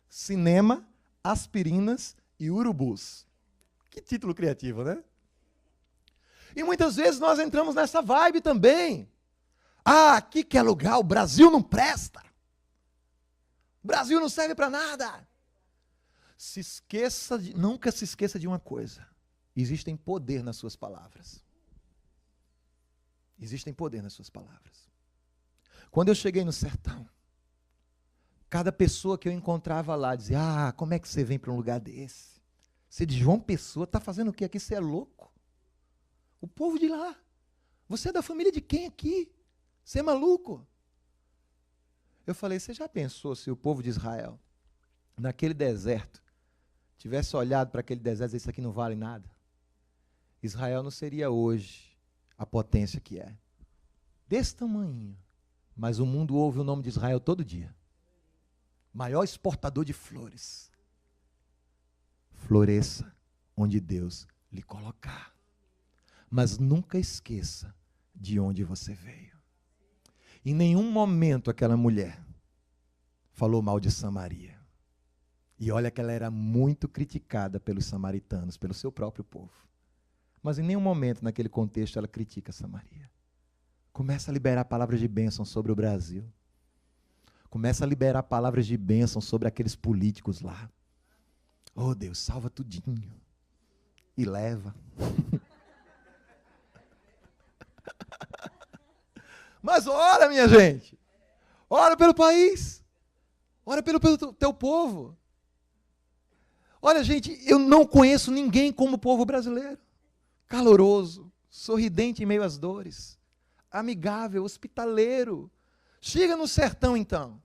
Cinema, aspirinas e urubus. Que título criativo, né? E muitas vezes nós entramos nessa vibe também. Ah, aqui que é lugar, o Brasil não presta. O Brasil não serve para nada. Nunca se esqueça de uma coisa. Existem poder nas suas palavras. Existem poder nas suas palavras. Quando eu cheguei no sertão, cada pessoa que eu encontrava lá dizia, ah, como é que você vem para um lugar desse? Você de João Pessoa, está fazendo o que aqui? Você é louco? O povo de lá. Você é da família de quem aqui? Você é maluco? Eu falei, você já pensou se o povo de Israel, naquele deserto, tivesse olhado para aquele deserto e disse, isso aqui não vale nada? Israel não seria hoje a potência que é. Desse tamanho. Mas o mundo ouve o nome de Israel todo dia. Maior exportador de flores. Floresça onde Deus lhe colocar. Mas nunca esqueça de onde você veio. Em nenhum momento aquela mulher falou mal de Samaria. E olha que ela era muito criticada pelos samaritanos, pelo seu próprio povo. Mas em nenhum momento naquele contexto ela critica Samaria. Começa a liberar palavras de bênção sobre o Brasil. Começa a liberar palavras de bênção sobre aqueles políticos lá. Oh Deus, salva tudinho. E leva. Mas ora, minha gente. Ora pelo país. Ora pelo teu povo. Olha, gente, eu não conheço ninguém como o povo brasileiro. Caloroso, sorridente em meio às dores. Amigável, hospitaleiro. Chega no sertão, então.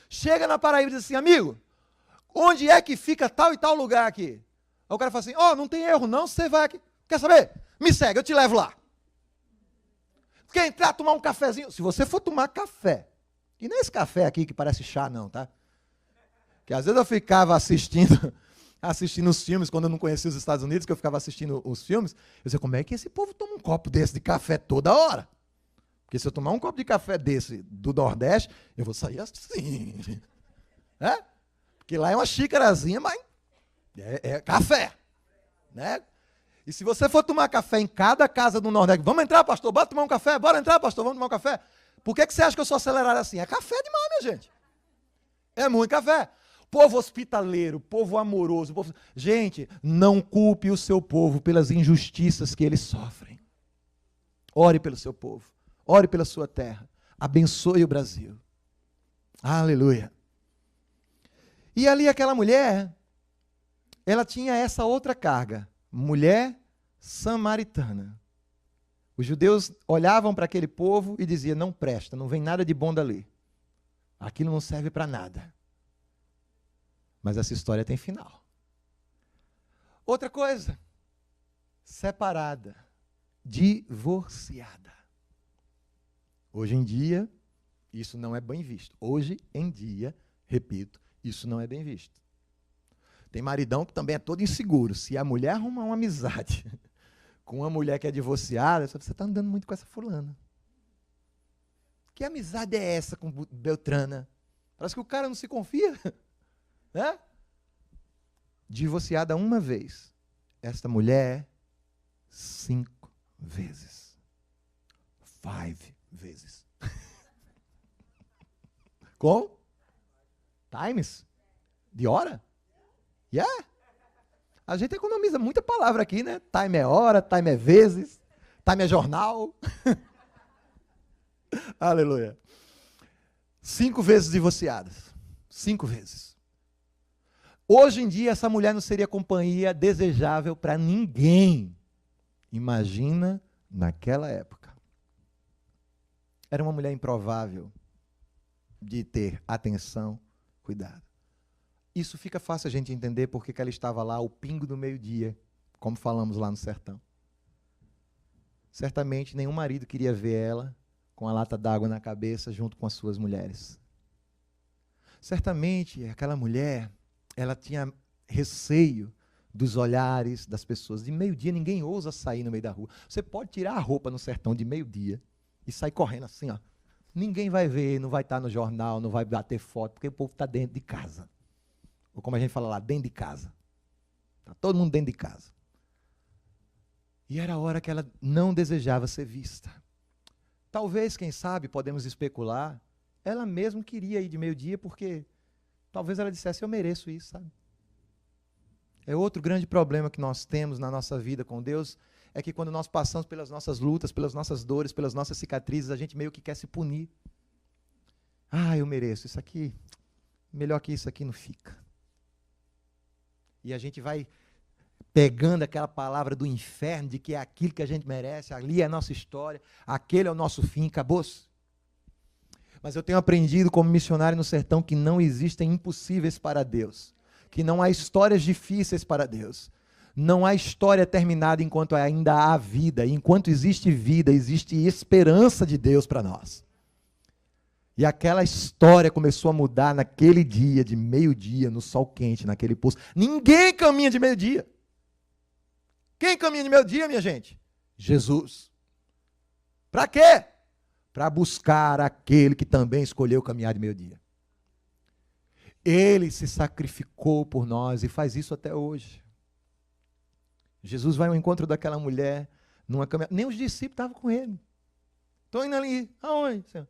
Chega na Paraíba e diz assim, amigo, onde é que fica tal e tal lugar aqui? Aí o cara fala assim, não tem erro não, você vai aqui. Quer saber? Me segue, eu te levo lá. Quer entrar, tomar um cafezinho? Se você for tomar café, e não é esse café aqui que parece chá não, tá? Que às vezes eu ficava assistindo os filmes, quando eu não conhecia os Estados Unidos, que eu ficava assistindo os filmes, eu dizia, como é que esse povo toma um copo desse de café toda hora? Porque se eu tomar um copo de café desse do Nordeste, eu vou sair assim. É? Porque lá é uma xícarazinha, mas é café. Né? E se você for tomar café em cada casa do Nordeste, vamos entrar, pastor, bora tomar um café, bora entrar, pastor, vamos tomar um café. Por que você acha que eu sou acelerado assim? É café demais, minha gente. É muito café. Povo hospitaleiro, povo amoroso. Gente, não culpe o seu povo pelas injustiças que eles sofrem. Ore pelo seu povo. Ore pela sua terra. Abençoe o Brasil. Aleluia. E ali aquela mulher, ela tinha essa outra carga. Mulher samaritana. Os judeus olhavam para aquele povo e diziam, não presta, não vem nada de bom dali. Aquilo não serve para nada. Mas essa história tem final. Outra coisa, separada, divorciada. Hoje em dia, isso não é bem visto. Hoje em dia, repito, isso não é bem visto. Tem maridão que também é todo inseguro. Se a mulher arrumar uma amizade com uma mulher que é divorciada, você está andando muito com essa fulana. Que amizade é essa com Beltrana? Parece que o cara não se confia. Né? Divorciada uma vez. Esta mulher, 5 vezes. 5 vezes. Com? Times? De hora? Yeah. A gente economiza muita palavra aqui, né? Time é hora, time é vezes, time é jornal. Aleluia. 5 vezes divorciadas. 5 vezes. Hoje em dia, essa mulher não seria companhia desejável para ninguém. Imagina naquela época. Era uma mulher improvável de ter atenção, cuidado. Isso fica fácil a gente entender porque que ela estava lá ao pingo do meio-dia, como falamos lá no sertão. Certamente nenhum marido queria ver ela com a lata d'água na cabeça junto com as suas mulheres. Certamente aquela mulher, ela tinha receio dos olhares das pessoas. De meio-dia ninguém ousa sair no meio da rua. Você pode tirar a roupa no sertão de meio-dia e sair correndo assim, ó. Ninguém vai ver, não vai estar no jornal, não vai bater foto, porque o povo está dentro de casa. Ou como a gente fala lá, dentro de casa. Está todo mundo dentro de casa. E era a hora que ela não desejava ser vista. Talvez, quem sabe, podemos especular, ela mesma queria ir de meio-dia, porque talvez ela dissesse, eu mereço isso, sabe? É outro grande problema que nós temos na nossa vida com Deus, é que quando nós passamos pelas nossas lutas, pelas nossas dores, pelas nossas cicatrizes, a gente meio que quer se punir. Ah, eu mereço, isso aqui, melhor que isso aqui não fica. E a gente vai pegando aquela palavra do inferno, de que é aquilo que a gente merece, ali é a nossa história, aquele é o nosso fim, acabou-se. Mas eu tenho aprendido como missionário no sertão que não existem impossíveis para Deus, que não há histórias difíceis para Deus, não há história terminada enquanto ainda há vida, e enquanto existe vida, existe esperança de Deus para nós. E aquela história começou a mudar naquele dia, de meio-dia, no sol quente, naquele poço. Ninguém caminha de meio-dia. Quem caminha de meio-dia, minha gente? Jesus. Para quê? Para buscar aquele que também escolheu caminhar de meio-dia. Ele se sacrificou por nós e faz isso até hoje. Jesus vai ao encontro daquela mulher numa caminhada. Nem os discípulos estavam com ele. Estão indo ali. Aonde, Senhor?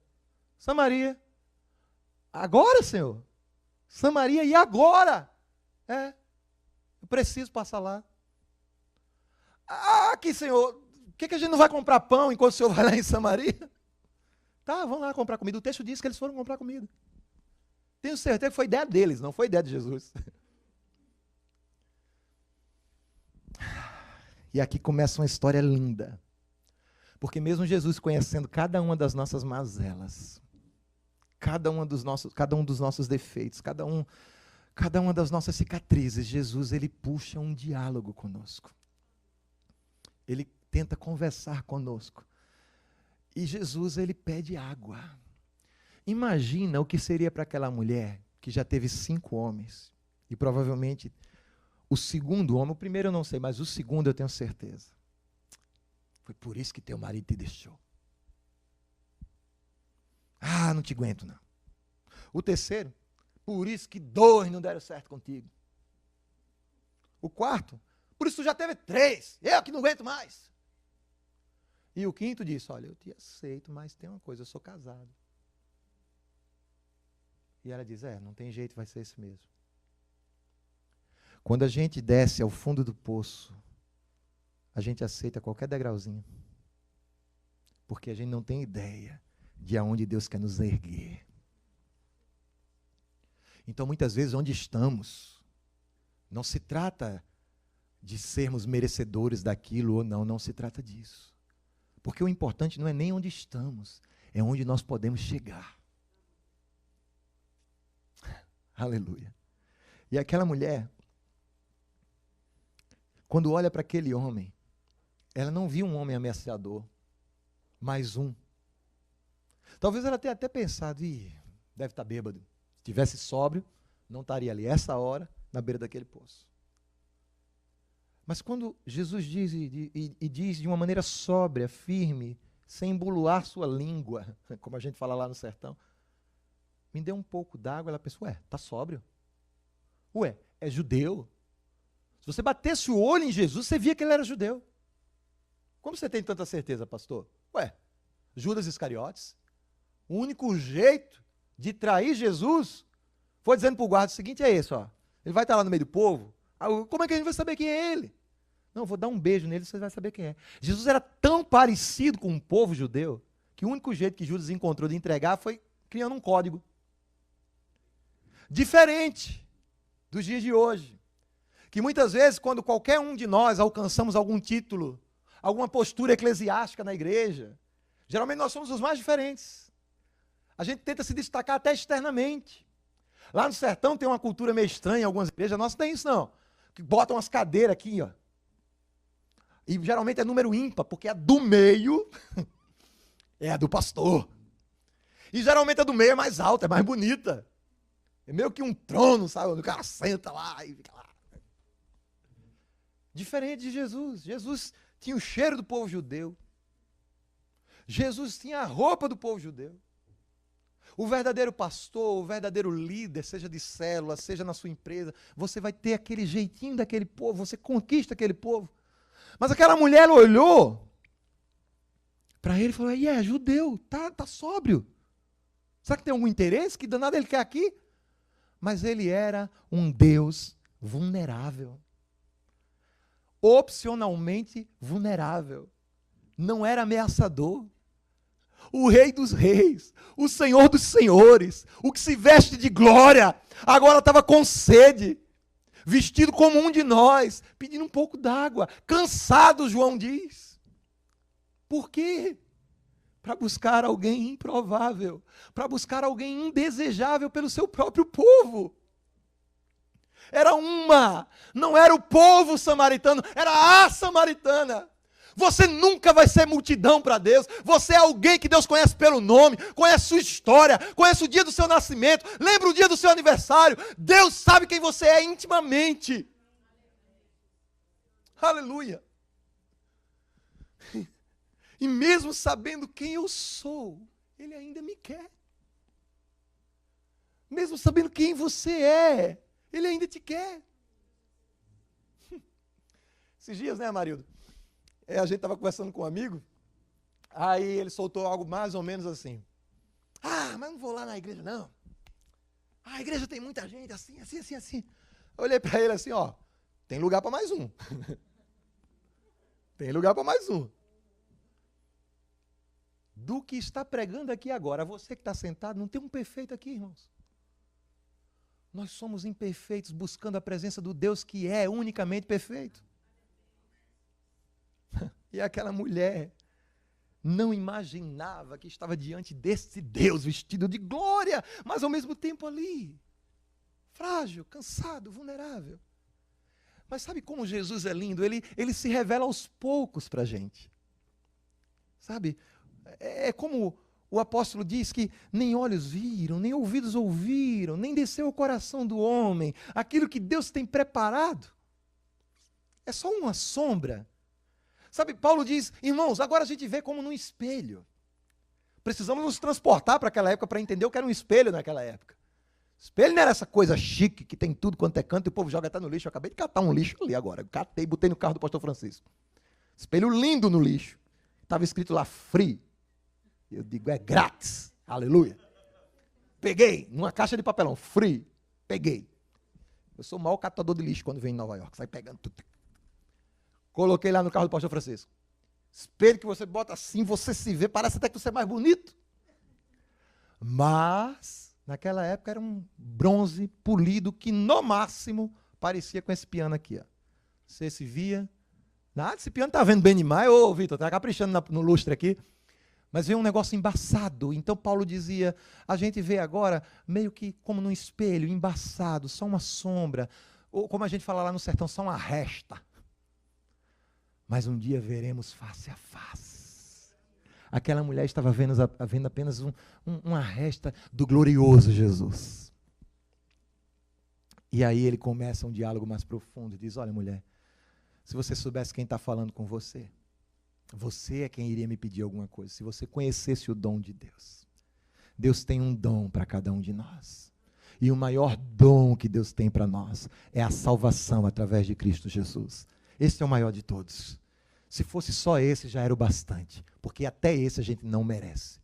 Samaria. Agora, Senhor? Samaria e agora? Eu preciso passar lá. Aqui, Senhor, por que a gente não vai comprar pão enquanto o Senhor vai lá em Samaria? Tá, vamos lá comprar comida. O texto diz que eles foram comprar comida. Tenho certeza que foi ideia deles, não foi ideia de Jesus. E aqui começa uma história linda. Porque mesmo Jesus conhecendo cada uma das nossas mazelas, cada um dos nossos defeitos, cada uma das nossas cicatrizes, Jesus, ele puxa um diálogo conosco. Ele tenta conversar conosco. E Jesus, ele pede água. Imagina o que seria para aquela mulher que já teve 5 homens. E provavelmente o segundo homem, o primeiro eu não sei, mas o segundo eu tenho certeza. Foi por isso que teu marido te deixou. Ah, não te aguento não. O terceiro, por isso que 2 não deram certo contigo. O quarto, por isso tu já teve 3, eu que não aguento mais. E o quinto disse, olha, eu te aceito, mas tem uma coisa, eu sou casado. E ela diz, não tem jeito, vai ser esse mesmo. Quando a gente desce ao fundo do poço, a gente aceita qualquer degrauzinho. Porque a gente não tem ideia de aonde Deus quer nos erguer. Então, muitas vezes, onde estamos, não se trata de sermos merecedores daquilo ou não, não se trata disso. Porque o importante não é nem onde estamos, é onde nós podemos chegar. Aleluia. E aquela mulher, quando olha para aquele homem, ela não viu um homem ameaçador, mas um. Talvez ela tenha até pensado, deve estar bêbado. Se tivesse sóbrio, não estaria ali, essa hora, na beira daquele poço. Mas quando Jesus diz e diz de uma maneira sóbria, firme, sem embuluar sua língua, como a gente fala lá no sertão, me deu um pouco d'água, ela pensou, tá sóbrio? É judeu? Se você batesse o olho em Jesus, você via que ele era judeu. Como você tem tanta certeza, pastor? Judas Iscariotes, o único jeito de trair Jesus foi dizendo para o guarda o seguinte, é esse, ele vai estar lá no meio do povo, como é que a gente vai saber quem é ele? Não, vou dar um beijo nele, você vai saber quem é. Jesus era tão parecido com o povo judeu, que o único jeito que Judas encontrou de entregar foi criando um código. Diferente dos dias de hoje. Que muitas vezes, quando qualquer um de nós alcançamos algum título, alguma postura eclesiástica na igreja, geralmente nós somos os mais diferentes. A gente tenta se destacar até externamente. Lá no sertão tem uma cultura meio estranha em algumas igrejas, nossa tem isso não. Que botam umas cadeiras aqui, E geralmente é número ímpar, porque a do meio é a do pastor. E geralmente a do meio é mais alta, é mais bonita. É meio que um trono, sabe? O cara senta lá e fica lá. Diferente de Jesus. Jesus tinha o cheiro do povo judeu. Jesus tinha a roupa do povo judeu. O verdadeiro pastor, o verdadeiro líder, seja de célula, seja na sua empresa, você vai ter aquele jeitinho daquele povo, você conquista aquele povo. Mas aquela mulher, ela olhou para ele e falou, é judeu, tá sóbrio. Será que tem algum interesse? Que danado ele quer aqui? Mas ele era um Deus vulnerável. Opcionalmente vulnerável. Não era ameaçador. O Rei dos Reis, o Senhor dos Senhores, o que se veste de glória, agora estava com sede, vestido como um de nós, pedindo um pouco d'água, cansado, João diz. Por quê? Para buscar alguém improvável, para buscar alguém indesejável pelo seu próprio povo. Era não era o povo samaritano, era a samaritana. Você nunca vai ser multidão para Deus. Você é alguém que Deus conhece pelo nome, conhece sua história, conhece o dia do seu nascimento, lembra o dia do seu aniversário. Deus sabe quem você é intimamente. Aleluia. E mesmo sabendo quem eu sou, Ele ainda me quer. Mesmo sabendo quem você é, Ele ainda te quer. Esses dias, né, Amarildo? A gente estava conversando com um amigo, aí ele soltou algo mais ou menos assim. Mas não vou lá na igreja, não. A igreja tem muita gente, assim. Eu olhei para ele assim, tem lugar para mais um. Tem lugar para mais um. Do que está pregando aqui agora, você que está sentado, não tem um perfeito aqui, irmãos. Nós somos imperfeitos buscando a presença do Deus que é unicamente perfeito. E aquela mulher não imaginava que estava diante desse Deus vestido de glória, mas ao mesmo tempo ali, frágil, cansado, vulnerável. Mas sabe como Jesus é lindo? Ele se revela aos poucos para a gente. Sabe? É como o apóstolo diz que nem olhos viram, nem ouvidos ouviram, nem desceu o coração do homem. Aquilo que Deus tem preparado é só uma sombra. Sabe, Paulo diz, irmãos, agora a gente vê como num espelho. Precisamos nos transportar para aquela época para entender o que era um espelho naquela época. Espelho não era essa coisa chique que tem tudo quanto é canto e o povo joga até no lixo. Eu acabei de catar um lixo ali agora. Catei e botei no carro do pastor Francisco. Espelho lindo no lixo. Estava escrito lá, free. Eu digo, é grátis. Aleluia. Peguei, numa caixa de papelão, free. Peguei. Eu sou o maior catador de lixo quando venho em Nova York. Sai pegando tudo. Coloquei lá no carro do pastor Francisco. Espelho que você bota assim, você se vê, parece até que você é mais bonito. Mas, naquela época, era um bronze polido que, no máximo, parecia com esse piano aqui. Ó. Você se via. Nada, esse piano tá vendo bem demais. Ô, Vitor, tá caprichando no lustre aqui. Mas veio um negócio embaçado. Então, Paulo dizia, a gente vê agora meio que como num espelho, embaçado, só uma sombra. Ou, como a gente fala lá no sertão, só uma resta. Mas um dia veremos face a face. Aquela mulher estava vendo apenas uma resta do glorioso Jesus. E aí ele começa um diálogo mais profundo. Diz, olha mulher, se você soubesse quem está falando com você, você é quem iria me pedir alguma coisa. Se você conhecesse o dom de Deus. Deus tem um dom para cada um de nós. E o maior dom que Deus tem para nós é a salvação através de Cristo Jesus. Esse é o maior de todos. Se fosse só esse, já era o bastante. Porque até esse a gente não merece.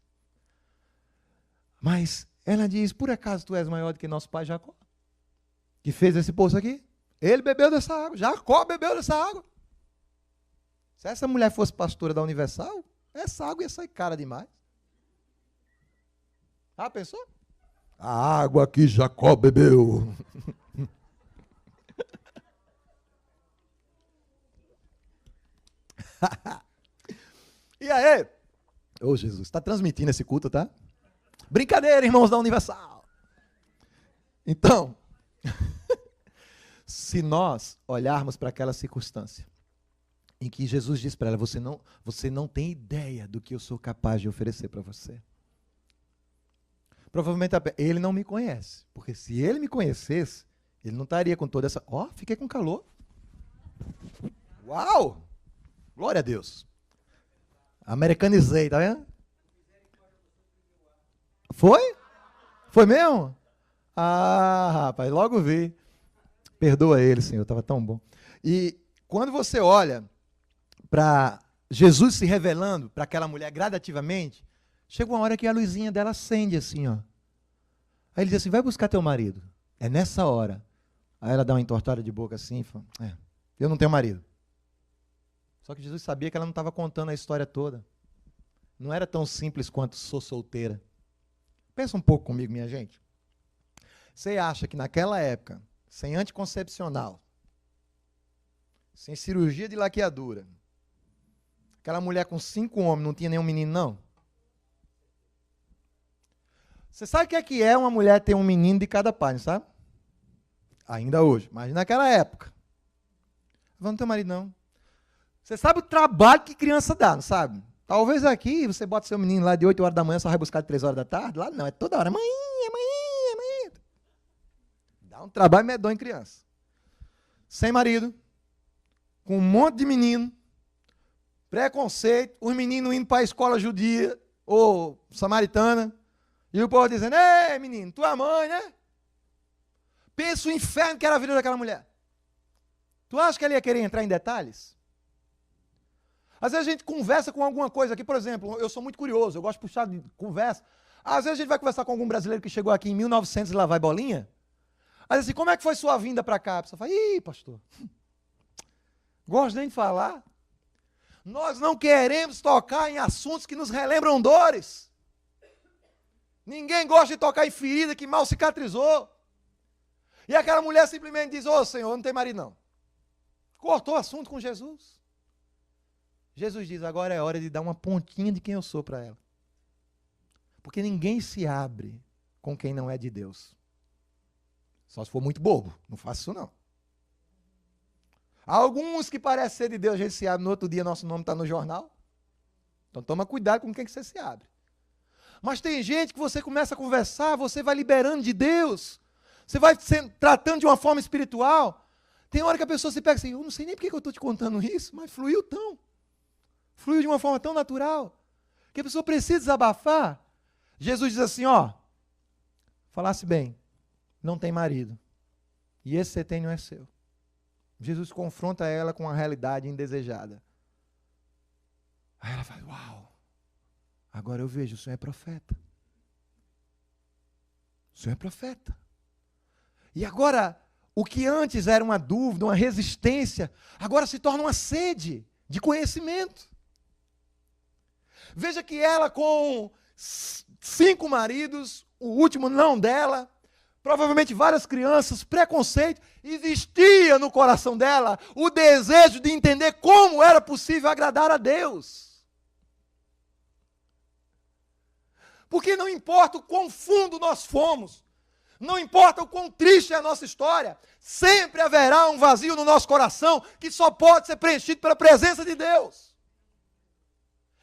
Mas ela diz, por acaso tu és maior do que nosso pai Jacó? Que fez esse poço aqui? Ele bebeu dessa água. Jacó bebeu dessa água. Se essa mulher fosse pastora da Universal, essa água ia sair cara demais. Pensou? A água que Jacó bebeu. E aí? Ô Jesus, está transmitindo esse culto, tá? Brincadeira, irmãos da Universal. Então, se nós olharmos para aquela circunstância em que Jesus diz para ela, você não tem ideia do que eu sou capaz de oferecer para você. Provavelmente ele não me conhece, porque se ele me conhecesse, ele não estaria com toda essa... fiquei com calor. Uau! Glória a Deus. Americanizei, tá vendo? Foi? Foi mesmo? Ah, rapaz, logo vi. Perdoa ele, Senhor, estava tão bom. E quando você olha para Jesus se revelando para aquela mulher gradativamente, chega uma hora que a luzinha dela acende assim, ó. Aí ele diz assim, vai buscar teu marido. É nessa hora. Aí ela dá uma entortada de boca assim e fala, eu não tenho marido. Só que Jesus sabia que ela não estava contando a história toda. Não era tão simples quanto sou solteira. Pensa um pouco comigo, minha gente. Você acha que naquela época, sem anticoncepcional, sem cirurgia de laqueadura, aquela mulher com 5 homens não tinha nenhum menino, não? Você sabe o que é uma mulher ter um menino de cada pai, não sabe? Ainda hoje. Mas naquela época. Eu não tenho marido, não. Você sabe o trabalho que criança dá, não sabe? Talvez aqui você bota seu menino lá de 8 horas da manhã, só vai buscar de 3 horas da tarde. Lá não, é toda hora. Mãe. Dá um trabalho medonho em criança. Sem marido, com um monte de menino, preconceito, os meninos indo para a escola judia ou samaritana, e o povo dizendo, ei menino, tua mãe, né? Pensa o inferno que era a vida daquela mulher. Tu acha que ele ia querer entrar em detalhes? Às vezes a gente conversa com alguma coisa aqui, por exemplo, eu sou muito curioso, eu gosto de puxar de conversa. Às vezes a gente vai conversar com algum brasileiro que chegou aqui em 1900 e lá vai bolinha. Aí assim, como é que foi sua vinda para cá? A pessoa fala, ih, pastor, gosto nem de falar. Nós não queremos tocar em assuntos que nos relembram dores. Ninguém gosta de tocar em ferida que mal cicatrizou. E aquela mulher simplesmente diz, ô Senhor, eu não tenho marido não. Cortou o assunto com Jesus. Jesus diz, agora é hora de dar uma pontinha de quem eu sou para ela. Porque ninguém se abre com quem não é de Deus. Só se for muito bobo, não faça isso não. Alguns que parecem ser de Deus, a gente se abre, no outro dia nosso nome está no jornal. Então toma cuidado com quem que você se abre. Mas tem gente que você começa a conversar, você vai liberando de Deus. Você vai tratando de uma forma espiritual. Tem hora que a pessoa se pega assim, eu não sei nem porque que eu estou te contando isso, mas fluiu de uma forma tão natural, que a pessoa precisa desabafar. Jesus diz assim, ó, falasse bem, não tem marido, e esse você tem não é seu. Jesus confronta ela com a realidade indesejada. Aí ela fala, uau, agora eu vejo, o Senhor é profeta. O Senhor é profeta. E agora, o que antes era uma dúvida, uma resistência, agora se torna uma sede de conhecimento. Veja que ela com 5 maridos, o último não dela, provavelmente várias crianças, preconceito, existia no coração dela o desejo de entender como era possível agradar a Deus. Porque não importa o quão fundo nós fomos, não importa o quão triste é a nossa história, sempre haverá um vazio no nosso coração que só pode ser preenchido pela presença de Deus.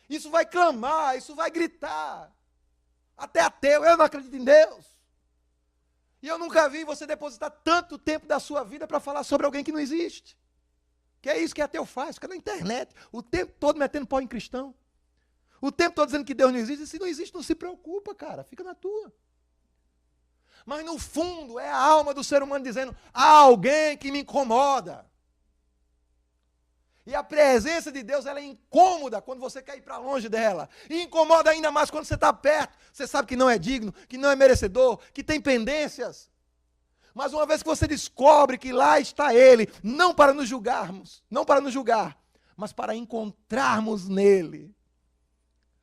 Isso vai clamar, isso vai gritar. Até ateu, eu não acredito em Deus. E eu nunca vi você depositar tanto tempo da sua vida para falar sobre alguém que não existe. Que é isso que ateu faz, fica na internet, o tempo todo metendo pau em cristão. O tempo todo dizendo que Deus não existe. E se não existe, não se preocupa, cara, fica na tua. Mas no fundo é a alma do ser humano dizendo, há alguém que me incomoda. E a presença de Deus, ela é incômoda quando você quer ir para longe dela. E incomoda ainda mais quando você está perto. Você sabe que não é digno, que não é merecedor, que tem pendências. Mas uma vez que você descobre que lá está Ele, não para nos julgarmos, não para nos julgar, mas para encontrarmos nele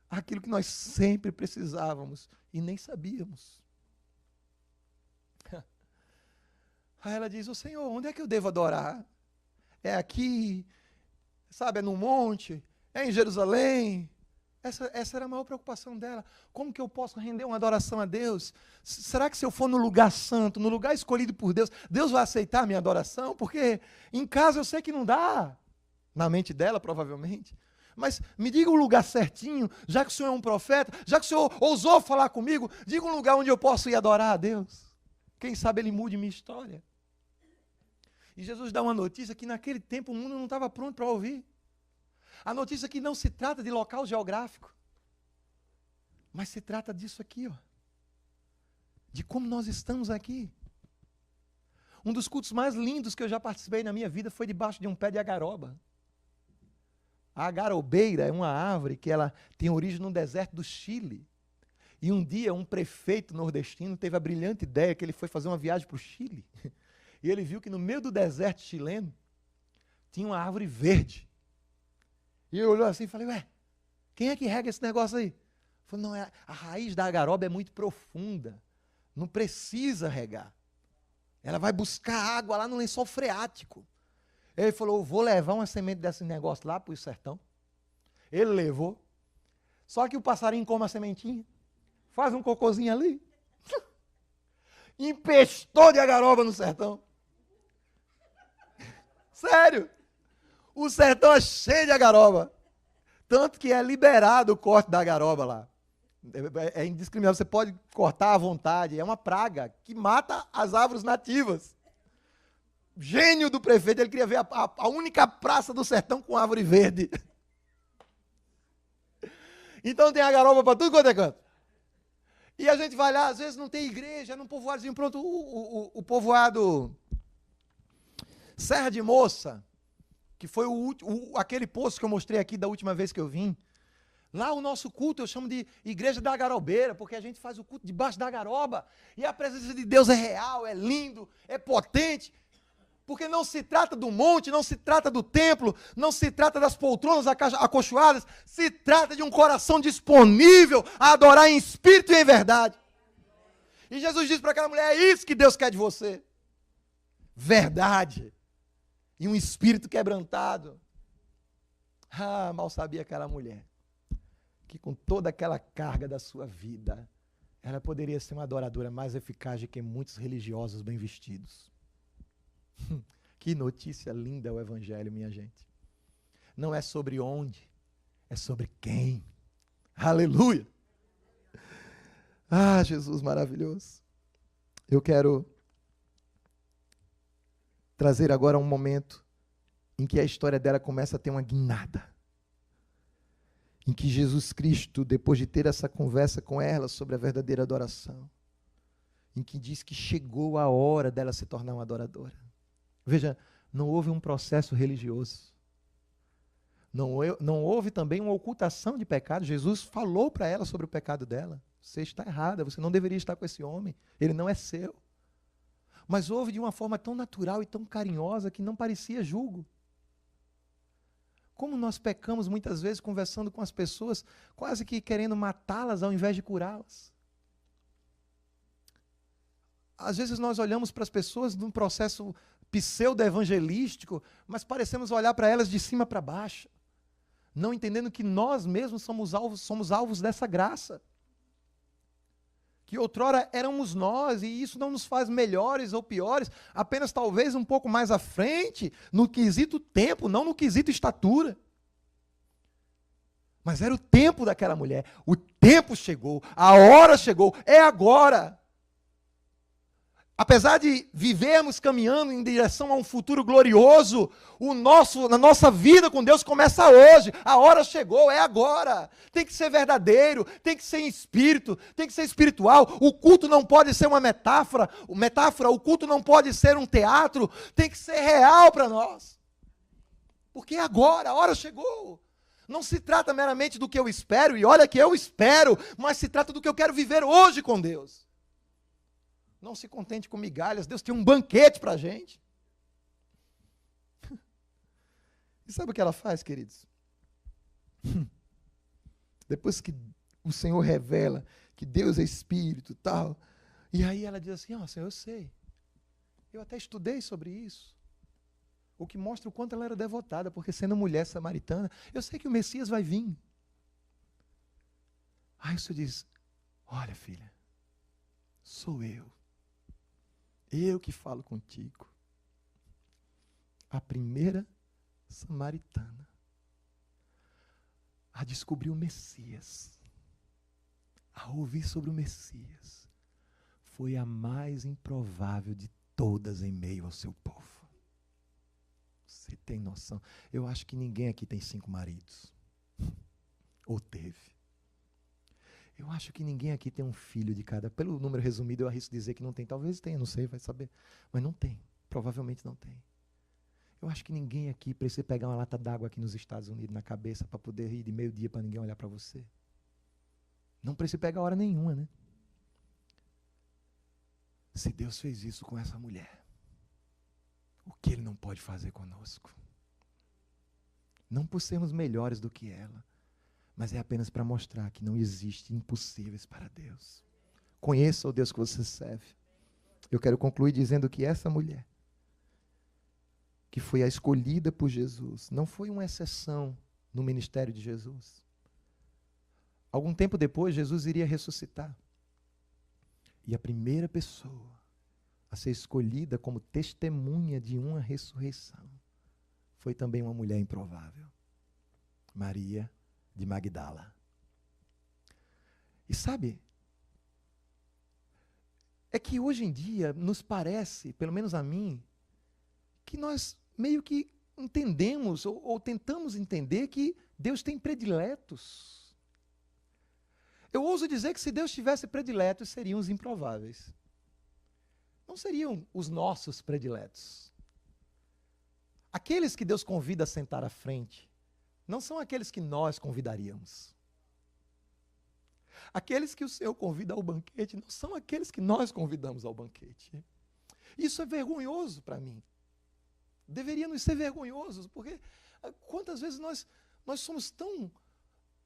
aquilo que nós sempre precisávamos e nem sabíamos. Aí ela diz, ô Senhor, onde é que eu devo adorar? É aqui, sabe, é no monte, é em Jerusalém. Essa era a maior preocupação dela. Como que eu posso render uma adoração a Deus? Será que se eu for no lugar santo, no lugar escolhido por Deus, Deus vai aceitar a minha adoração? Porque em casa eu sei que não dá. Na mente dela, provavelmente. Mas me diga um lugar certinho, já que o Senhor é um profeta, já que o Senhor ousou falar comigo, diga um lugar onde eu posso ir adorar a Deus. Quem sabe Ele mude minha história. E Jesus dá uma notícia que naquele tempo o mundo não estava pronto para ouvir. A notícia que não se trata de local geográfico, mas se trata disso aqui, ó. de como nós estamos aqui. Um dos cultos mais lindos que eu já participei na minha vida foi debaixo de um pé de agaroba. A agarobeira é uma árvore que ela tem origem no deserto do Chile. E um dia um prefeito nordestino teve a brilhante ideia que ele foi fazer uma viagem para o Chile. E ele viu que no meio do deserto chileno tinha uma árvore verde. E ele olhou assim e falou, ué, quem é que rega esse negócio aí? Ele falou, não, a raiz da agaroba é muito profunda. Não precisa regar. Ela vai buscar água lá no lençol freático. Ele falou, eu vou levar uma semente desse negócio lá para o sertão. Ele levou. Só que o passarinho come a sementinha, faz um cocôzinho ali, empestou de agaroba no sertão. Sério. O sertão é cheio de agaroba. Tanto que é liberado o corte da agaroba lá. É indiscriminado, você pode cortar à vontade. É uma praga que mata as árvores nativas. Gênio do prefeito, ele queria ver a única praça do sertão com árvore verde. Então tem agaroba para tudo quanto é canto. E a gente vai lá, às vezes não tem igreja, num povoadozinho pronto. O povoado Serra de Moça, que foi aquele poço que eu mostrei aqui da última vez que eu vim. Lá o nosso culto eu chamo de igreja da garobeira, porque a gente faz o culto debaixo da garoba. E a presença de Deus é real, é lindo, é potente. Porque não se trata do monte, não se trata do templo, não se trata das poltronas acolchoadas, se trata de um coração disponível a adorar em espírito e em verdade. E Jesus disse para aquela mulher, é isso que Deus quer de você. Verdade. E um espírito quebrantado. Ah, mal sabia aquela mulher que com toda aquela carga da sua vida, ela poderia ser uma adoradora mais eficaz do que muitos religiosos bem vestidos. Que notícia linda é o Evangelho, minha gente. Não é sobre onde, é sobre quem. Aleluia! Ah, Jesus maravilhoso. Eu quero trazer agora um momento em que a história dela começa a ter uma guinada. Em que Jesus Cristo, depois de ter essa conversa com ela sobre a verdadeira adoração, em que diz que chegou a hora dela se tornar uma adoradora. Veja, não houve um processo religioso. Não houve também uma ocultação de pecado. Jesus falou para ela sobre o pecado dela. Você está errada, você não deveria estar com esse homem. Ele não é seu. Mas houve de uma forma tão natural e tão carinhosa que não parecia julgo. Como nós pecamos muitas vezes conversando com as pessoas, quase que querendo matá-las ao invés de curá-las. Às vezes nós olhamos para as pessoas num processo pseudo-evangelístico, mas parecemos olhar para elas de cima para baixo, não entendendo que nós mesmos somos alvos dessa graça. Que outrora éramos nós, e isso não nos faz melhores ou piores, apenas talvez um pouco mais à frente, no quesito tempo, não no quesito estatura. Mas era o tempo daquela mulher, o tempo chegou, a hora chegou, é agora. Apesar de vivermos caminhando em direção a um futuro glorioso, na nossa vida com Deus começa hoje. A hora chegou, é agora. Tem que ser verdadeiro, tem que ser em espírito, tem que ser espiritual. O culto não pode ser uma metáfora, o culto não pode ser um teatro, tem que ser real para nós. Porque é agora, a hora chegou. Não se trata meramente do que eu espero, e olha que eu espero, mas se trata do que eu quero viver hoje com Deus. Não se contente com migalhas, Deus tem um banquete para a gente. E sabe o que ela faz, queridos? Depois que o Senhor revela que Deus é Espírito e tal, e aí ela diz assim, Senhor, eu sei. Eu até estudei sobre isso. O que mostra o quanto ela era devotada, porque sendo mulher samaritana, eu sei que o Messias vai vir. Aí o Senhor diz, olha filha, sou eu. Eu que falo contigo. A primeira samaritana a descobrir o Messias, a ouvir sobre o Messias, foi a mais improvável de todas em meio ao seu povo. Você tem noção? Eu acho que ninguém aqui tem 5 maridos. Ou teve. Eu acho que ninguém aqui tem um filho de cada. Pelo número resumido, eu arrisco dizer que não tem. Talvez tenha, não sei, vai saber. Mas não tem. Provavelmente não tem. Eu acho que ninguém aqui precisa pegar uma lata d'água aqui nos Estados Unidos na cabeça para poder ir de meio-dia para ninguém olhar para você. Não precisa pegar hora nenhuma, né? Se Deus fez isso com essa mulher, o que Ele não pode fazer conosco? Não por sermos melhores do que ela, mas é apenas para mostrar que não existe impossíveis para Deus. Conheça o Deus que você serve. Eu quero concluir dizendo que essa mulher, que foi a escolhida por Jesus, não foi uma exceção no ministério de Jesus. Algum tempo depois, Jesus iria ressuscitar. E a primeira pessoa a ser escolhida como testemunha de uma ressurreição foi também uma mulher improvável, Maria de Magdala. E sabe, é que hoje em dia nos parece, pelo menos a mim, que nós meio que entendemos ou tentamos entender que Deus tem prediletos. Eu ouso dizer que se Deus tivesse prediletos, seriam os improváveis. Não seriam os nossos prediletos. Aqueles que Deus convida a sentar à frente, não são aqueles que nós convidaríamos. Aqueles que o Senhor convida ao banquete, não são aqueles que nós convidamos ao banquete. Isso é vergonhoso para mim. Deveria nos ser vergonhoso, porque quantas vezes nós somos tão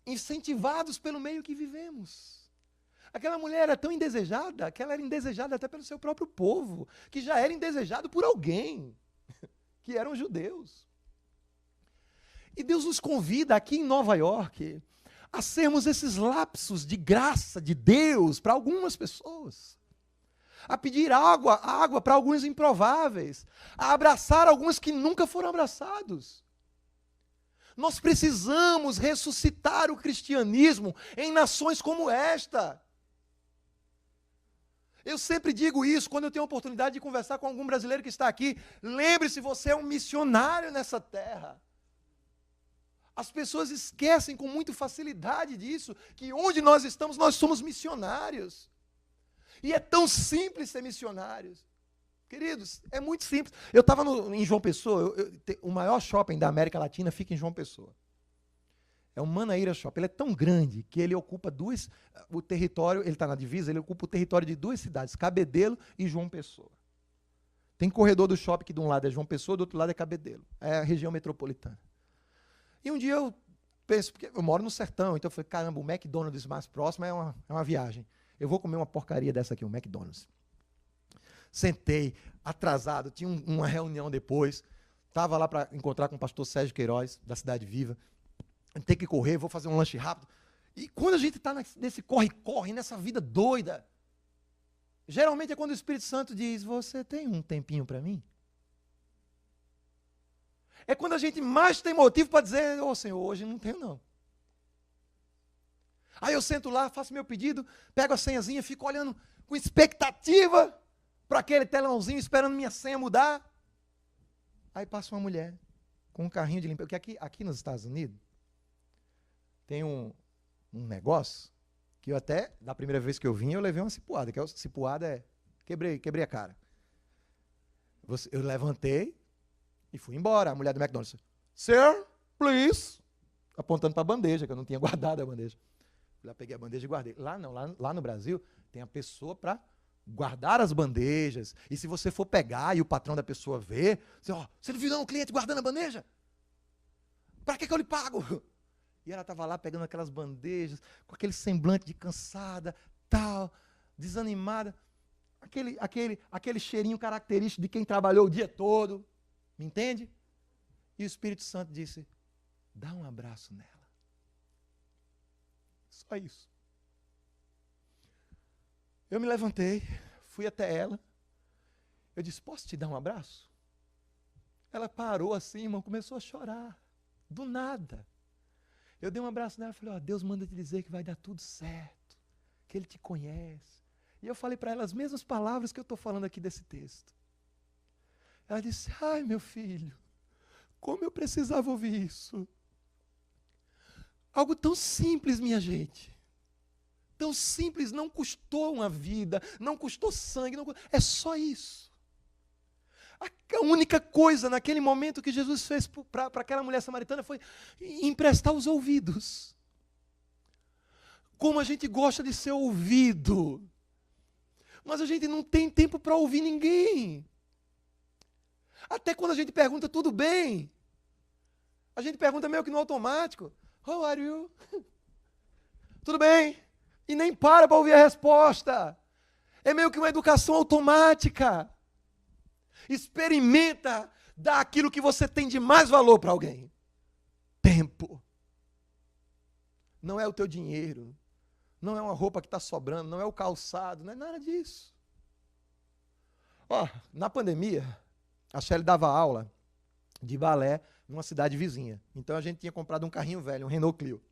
incentivados pelo meio que vivemos. Aquela mulher era tão indesejada, que ela era indesejada até pelo seu próprio povo, que já era indesejado por alguém, que eram judeus. E Deus nos convida aqui em Nova York a sermos esses lapsos de graça de Deus para algumas pessoas, a pedir água para alguns improváveis, a abraçar alguns que nunca foram abraçados. Nós precisamos ressuscitar o cristianismo em nações como esta. Eu sempre digo isso quando eu tenho a oportunidade de conversar com algum brasileiro que está aqui. Lembre-se, você é um missionário nessa terra. As pessoas esquecem com muita facilidade disso, que onde nós estamos, nós somos missionários. E é tão simples ser missionários. Queridos, é muito simples. Eu estava em João Pessoa, o maior shopping da América Latina fica em João Pessoa. É o Manaíra Shopping. Ele é tão grande que ele ocupa o território, ele está na divisa, ele ocupa o território de 2 cidades, Cabedelo e João Pessoa. Tem corredor do shopping que de um lado é João Pessoa, do outro lado é Cabedelo. É a região metropolitana. E um dia eu penso, porque eu moro no sertão, então eu falei, caramba, o McDonald's mais próximo é uma viagem. Eu vou comer uma porcaria dessa aqui, um McDonald's. Sentei, atrasado, tinha uma reunião depois, estava lá para encontrar com o pastor Sérgio Queiroz, da Cidade Viva. Tem que correr, vou fazer um lanche rápido. E quando a gente está nesse corre-corre, nessa vida doida, geralmente é quando o Espírito Santo diz, você tem um tempinho para mim? É quando a gente mais tem motivo para dizer, Senhor, hoje não tenho não. Aí eu sento lá, faço meu pedido, pego a senhazinha, fico olhando com expectativa para aquele telãozinho, esperando minha senha mudar. Aí passa uma mulher com um carrinho de limpeza. Porque aqui nos Estados Unidos tem um negócio que eu até, da primeira vez que eu vim, eu levei uma cipuada. Que cipuada é, quebrei a cara. Eu levantei e fui embora. A mulher do McDonald's, Sir, please, apontando para a bandeja, que eu não tinha guardado a bandeja. Lá peguei a bandeja e guardei. Lá não, lá no Brasil, tem a pessoa para guardar as bandejas. E se você for pegar e o patrão da pessoa ver, você não viu não o cliente guardando a bandeja? Para que eu lhe pago? E ela estava lá pegando aquelas bandejas, com aquele semblante de cansada, tal, desanimada. Aquele cheirinho característico de quem trabalhou o dia todo. Me entende? E o Espírito Santo disse, dá um abraço nela. Só isso. Eu me levantei, fui até ela. Eu disse, posso te dar um abraço? Ela parou assim, irmão, começou a chorar. Do nada. Eu dei um abraço nela e falei, Deus manda te dizer que vai dar tudo certo. Que Ele te conhece. E eu falei para ela as mesmas palavras que eu estou falando aqui desse texto. Ela disse, ai meu filho, como eu precisava ouvir isso. Algo tão simples, minha gente. tão simples, não custou uma vida, não custou sangue, é só isso. A única coisa naquele momento que Jesus fez para aquela mulher samaritana foi emprestar os ouvidos. Como a gente gosta de ser ouvido, mas a gente não tem tempo para ouvir ninguém. Até quando a gente pergunta tudo bem, a gente pergunta meio que no automático, how are you? Tudo bem? E nem para ouvir a resposta. É meio que uma educação automática. Experimenta dar aquilo que você tem de mais valor para alguém. Tempo. Não é o teu dinheiro. Não é uma roupa que está sobrando. Não é o calçado. Não é nada disso. Ó, na pandemia, a Shelly dava aula de balé numa cidade vizinha. Então a gente tinha comprado um carrinho velho, um Renault Clio.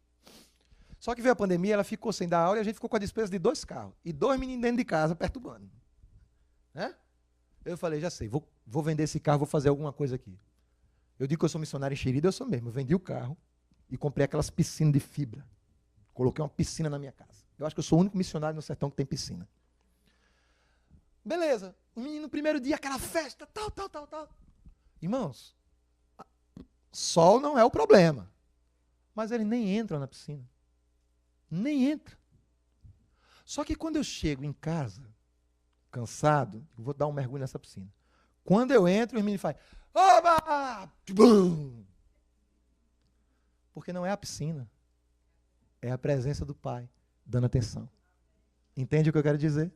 Só que veio a pandemia, ela ficou sem dar aula e a gente ficou com a despesa de 2 carros. E 2 meninos dentro de casa perturbando. Né? Eu falei, já sei, vou vender esse carro, vou fazer alguma coisa aqui. Eu digo que eu sou missionário enxerido, eu sou mesmo. Eu vendi o carro e comprei aquelas piscinas de fibra. Coloquei uma piscina na minha casa. Eu acho que eu sou o único missionário no sertão que tem piscina. Beleza. O menino, no primeiro dia, aquela festa, tal. Irmãos, sol não é o problema. Mas ele nem entra na piscina. Nem entra. Só que quando eu chego em casa, cansado, eu vou dar um mergulho nessa piscina. Quando eu entro, o menino faz, oba! Bum! Porque não é a piscina. É a presença do Pai, dando atenção. Entende o que eu quero dizer?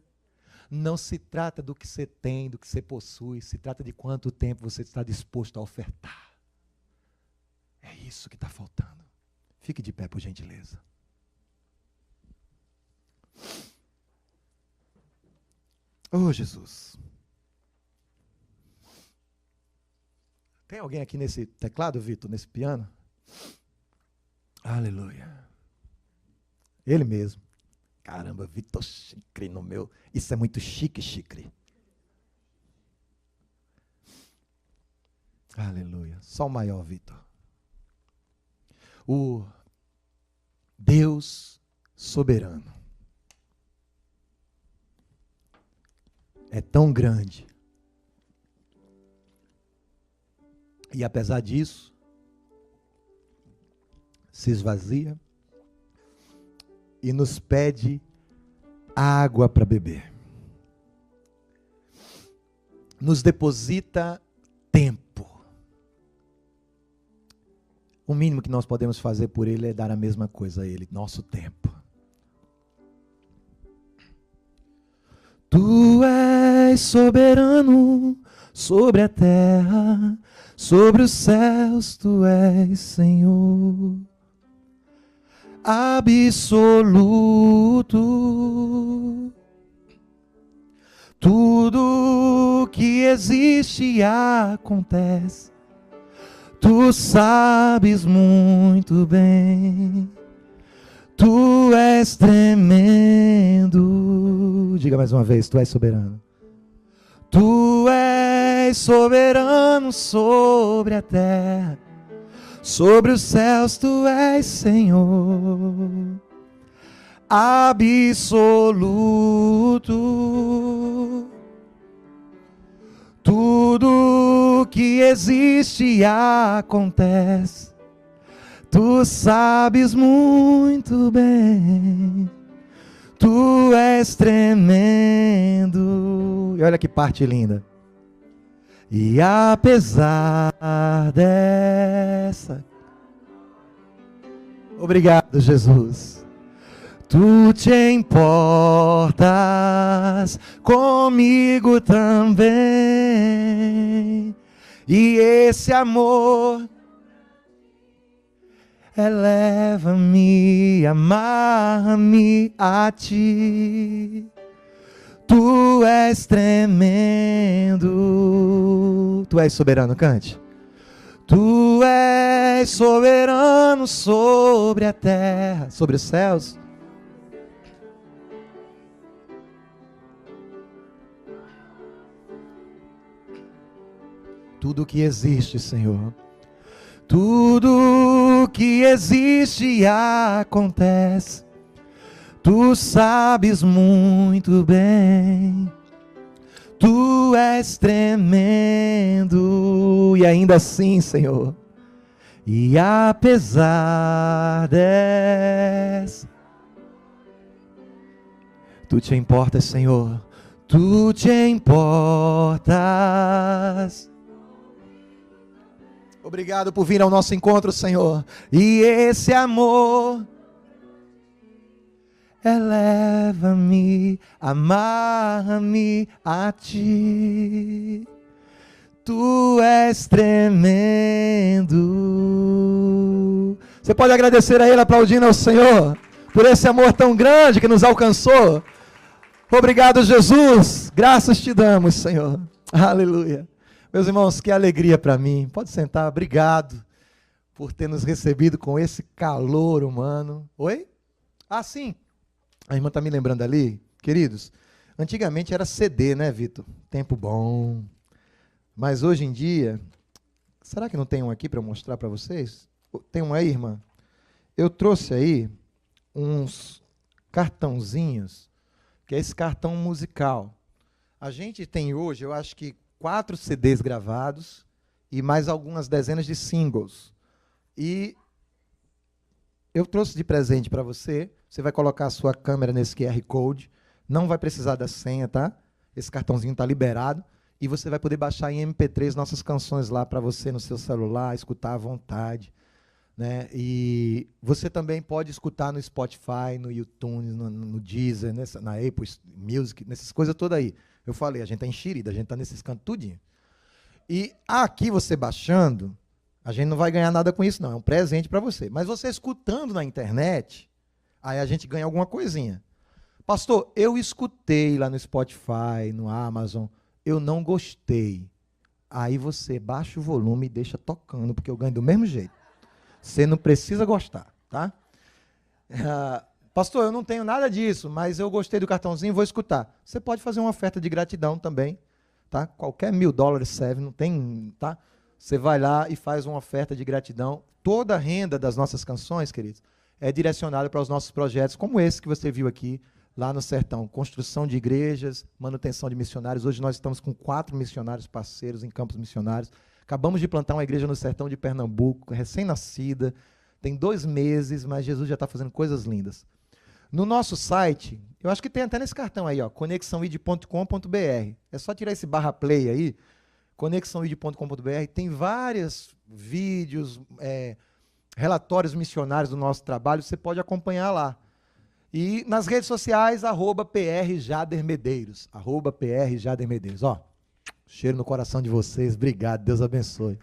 Não se trata do que você tem, do que você possui, se trata de quanto tempo você está disposto a ofertar. É isso que está faltando. Fique de pé, por gentileza. Oh, Jesus. Tem alguém aqui nesse teclado, Vitor, nesse piano? Aleluia. Ele mesmo. Caramba, Vitor Chicre no meu. Isso é muito chique, Chicre. Aleluia. Só o maior, Vitor. O Deus soberano é tão grande. E apesar disso, se esvazia e nos pede água para beber. Nos deposita tempo. O mínimo que nós podemos fazer por Ele é dar a mesma coisa a Ele, nosso tempo. Tu és soberano sobre a terra, sobre os céus, Tu és Senhor. Absoluto. Tudo que existe e acontece, Tu sabes muito bem. Tu és tremendo. Diga mais uma vez, Tu és soberano. Tu és soberano sobre a terra, sobre os céus, Tu és Senhor. Absoluto. Tudo que existe e acontece, Tu sabes muito bem. Tu és tremendo. E olha que parte linda. E apesar dessa... Obrigado, Jesus. Tu te importas comigo também. E esse amor eleva-me, amarra-me a Ti. Tu és tremendo. Tu és soberano, cante. Tu és soberano sobre a terra, sobre os céus. Tudo que existe, Senhor, tudo que existe e acontece, Tu sabes muito bem, tu és tremendo, e ainda assim, Senhor, e apesar dessa, tu te importas, Senhor, tu te importas. Obrigado por vir ao nosso encontro, Senhor, e esse amor eleva-me, amarra-me a ti. Tu és tremendo. Você pode agradecer a Ele, aplaudindo ao Senhor, por esse amor tão grande que nos alcançou. Obrigado, Jesus. Graças te damos, Senhor. Aleluia. Meus irmãos, que alegria para mim. Pode sentar. Obrigado por ter nos recebido com esse calor humano. Oi? Ah, sim. A irmã está me lembrando ali, queridos, antigamente era CD, né, Vitor? Tempo bom. Mas hoje em dia, será que não tem um aqui para mostrar para vocês? Tem um aí, irmã? Eu trouxe aí uns cartãozinhos, que é esse cartão musical. A gente tem hoje, eu acho que 4 CDs gravados e mais algumas dezenas de singles. E eu trouxe de presente para você. Você vai colocar a sua câmera nesse QR Code. Não vai precisar da senha, tá? Esse cartãozinho está liberado. E você vai poder baixar em MP3 nossas canções lá para você no seu celular, escutar à vontade, né? E você também pode escutar no Spotify, no YouTube, no Deezer, na Apple Music, nessas coisas todas aí. Eu falei, a gente está enxerida, a gente está nesses cantos tudinho. E aqui você baixando, a gente não vai ganhar nada com isso, não. É um presente para você. Mas você escutando na internet, aí a gente ganha alguma coisinha. Pastor, eu escutei lá no Spotify, no Amazon, eu não gostei. Aí você baixa o volume e deixa tocando, porque eu ganho do mesmo jeito. Você não precisa gostar, tá? Pastor, eu não tenho nada disso, mas eu gostei do cartãozinho, vou escutar. Você pode fazer uma oferta de gratidão também, tá? Qualquer $1.000 serve, não tem, tá? Você vai lá e faz uma oferta de gratidão. Toda a renda das nossas canções, queridos, é direcionada para os nossos projetos, como esse que você viu aqui, lá no Sertão. Construção de igrejas, manutenção de missionários. Hoje nós estamos com 4 missionários parceiros em campos missionários. Acabamos de plantar uma igreja no Sertão de Pernambuco, recém-nascida. Tem 2 meses, mas Jesus já está fazendo coisas lindas. No nosso site, eu acho que tem até nesse cartão aí, ó, conexãoid.com.br. É só tirar esse /play aí, conexãoid.com.br. Tem vários vídeos, relatórios missionários do nosso trabalho, você pode acompanhar lá. E nas redes sociais, @PRJaderMedeiros. @PRJaderMedeiros. Ó, cheiro no coração de vocês. Obrigado. Deus abençoe.